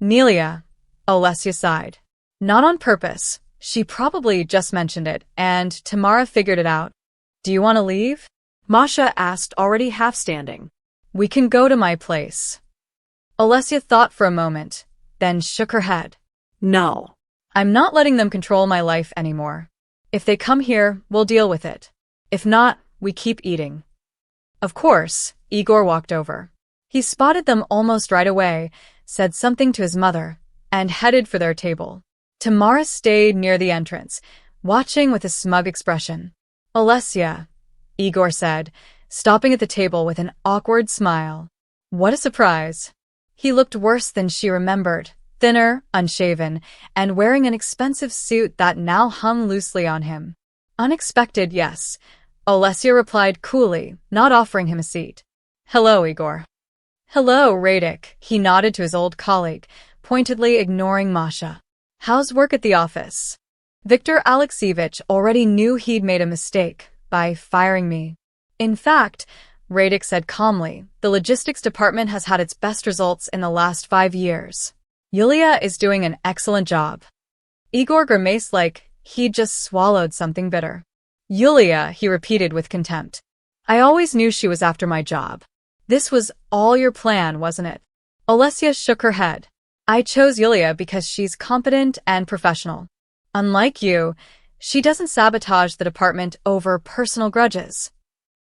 "Nelia," Olesya sighed. "Not on purpose. She probably just mentioned it, and Tamara figured it out." "Do you want to leave?" Masha asked, already half standing. "We can go to my place." Olesya thought for a moment, then shook her head. "No. I'm not letting them control my life anymore. If they come here, we'll deal with it. If not, we keep eating." Of course, Igor walked over. He spotted them almost right away, said something to his mother, and headed for their table. Tamara stayed near the entrance, watching with a smug expression. "Olesya," Igor said, stopping at the table with an awkward smile. What a surprise. He looked worse than she remembered, thinner, unshaven, and wearing an expensive suit that now hung loosely on him. "Unexpected, yes," Olesya replied coolly, not offering him a seat. "Hello, Igor." "Hello, Radek," he nodded to his old colleague, pointedly ignoring Masha. "How's work at the office?" Viktor Alexievich already knew he'd made a mistake by firing me. "In fact," Radek said calmly, "the logistics department has had its best results in the last 5 years. Yulia is doing an excellent job." Igor grimaced like he'd just swallowed something bitter. "Yulia," he repeated with contempt. "I always knew she was after my job. This was all your plan, wasn't it?" Olesya shook her head. "I chose Yulia because she's competent and professional. Unlike you, she doesn't sabotage the department over personal grudges."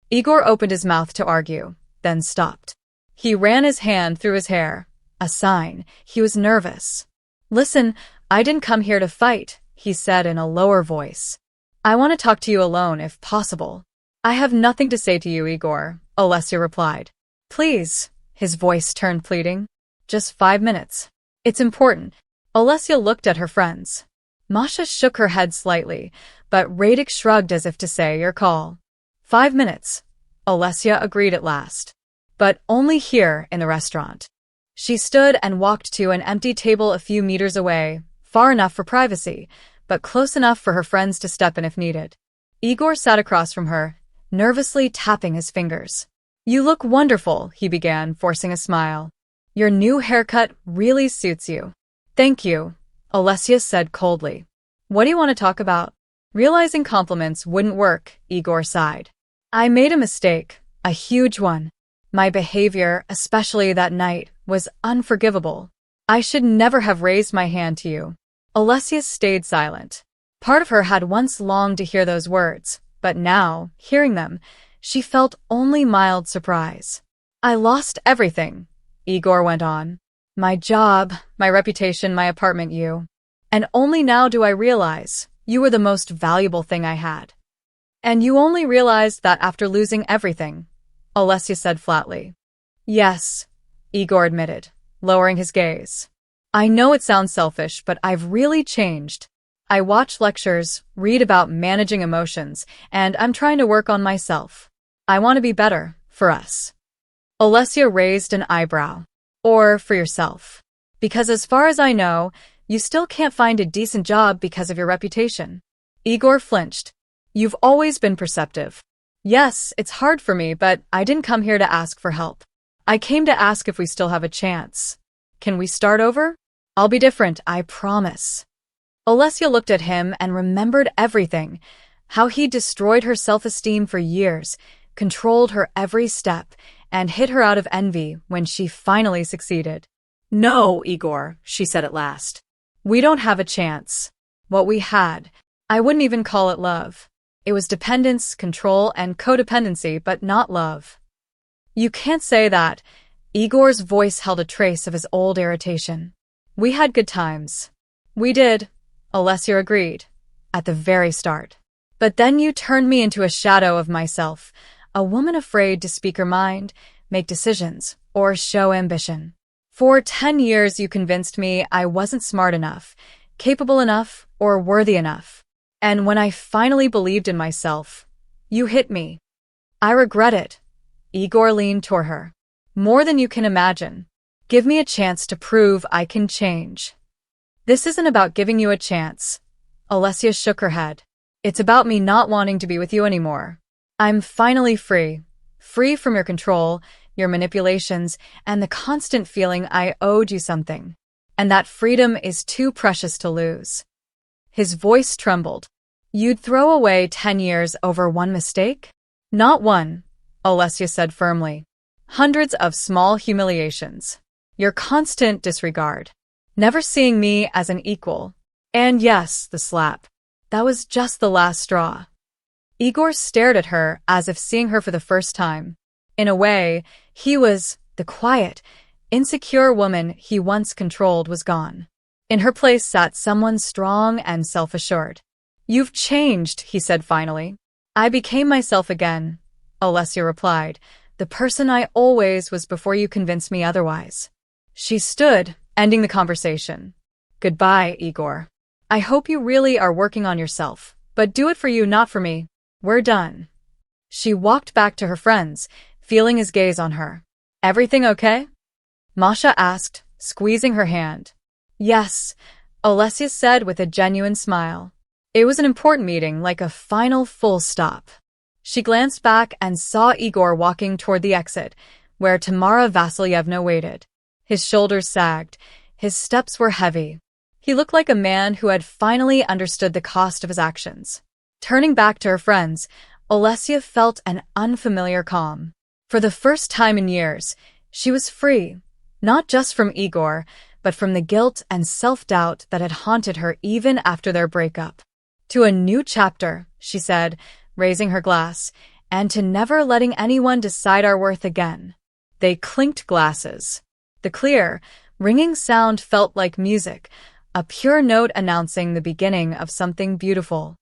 Igor opened his mouth to argue, then stopped. He ran his hand through his hair, a sign he was nervous. "Listen, I didn't come here to fight," he said in a lower voice. "I want to talk to you alone if possible." "I have nothing to say to you, Igor," Olesya replied. Please, his voice turned pleading. Just 5 minutes. It's important. Olesya looked at her friends. Masha shook her head slightly, but Radek shrugged as if to say, your call. 5 minutes. Olesya agreed at last. But only here in the restaurant. She stood and walked to an empty table a few meters away, far enough for privacy, but close enough for her friends to step in if needed. Igor sat across from her, nervously tapping his fingers. You look wonderful, he began, forcing a smile. Your new haircut really suits you. Thank you, Olesya said coldly. What do you want to talk about? Realizing compliments wouldn't work, Igor sighed. I made a mistake, a huge one. My behavior, especially that night, was unforgivable. I should never have raised my hand to you. Olesya stayed silent. Part of her had once longed to hear those words, but now, hearing them, she felt only mild surprise. I lost everything, Igor went on. My job, my reputation, my apartment, you. And only now do I realize you were the most valuable thing I had. And you only realized that after losing everything, Olesya said flatly. Yes, Igor admitted, lowering his gaze. I know it sounds selfish, but I've really changed. I watch lectures, read about managing emotions, and I'm trying to work on myself. I want to be better, for us. Olesya raised an eyebrow. Or for yourself. Because as far as I know, you still can't find a decent job because of your reputation. Igor flinched. You've always been perceptive. Yes, it's hard for me, but I didn't come here to ask for help. I came to ask if we still have a chance. Can we start over? I'll be different, I promise. Olesya looked at him and remembered everything. How he destroyed her self-esteem for years, controlled her every step, and hit her out of envy when she finally succeeded. No, Igor, she said at last. We don't have a chance. What we had, I wouldn't even call it love. It was dependence, control, and codependency, but not love. You can't say that. Igor's voice held a trace of his old irritation. We had good times. We did, Olesya agreed, at the very start. But then you turned me into a shadow of myself, a woman afraid to speak her mind, make decisions, or show ambition. For 10 years you convinced me I wasn't smart enough, capable enough, or worthy enough. And when I finally believed in myself, you hit me. I regret it. Igor leaned toward her. More than you can imagine. Give me a chance to prove I can change. This isn't about giving you a chance. Olesya shook her head. It's about me not wanting to be with you anymore. I'm finally free. Free from your control, your manipulations, and the constant feeling I owed you something. And that freedom is too precious to lose. His voice trembled. You'd throw away 10 years over one mistake? Not one, Olesya said firmly. Hundreds of small humiliations. Your constant disregard. Never seeing me as an equal. And yes, the slap. That was just the last straw. Igor stared at her as if seeing her for the first time. In a way, the quiet, insecure woman he once controlled was gone. In her place sat someone strong and self-assured. You've changed, he said finally. I became myself again, Olesya replied, the person I always was before you convinced me otherwise. She stood, ending the conversation. Goodbye, Igor. I hope you really are working on yourself, but do it for you, not for me. We're done. She walked back to her friends, feeling his gaze on her. Everything okay? Masha asked, squeezing her hand. Yes, Olesya said with a genuine smile. It was an important meeting, like a final full stop. She glanced back and saw Igor walking toward the exit, where Tamara Vasilyevna waited. His shoulders sagged. His steps were heavy. He looked like a man who had finally understood the cost of his actions. Turning back to her friends, Olesya felt an unfamiliar calm. For the first time in years, she was free, not just from Igor, but from the guilt and self-doubt that had haunted her even after their breakup. To a new chapter, she said, raising her glass, and to never letting anyone decide our worth again. They clinked glasses. The clear, ringing sound felt like music, a pure note announcing the beginning of something beautiful.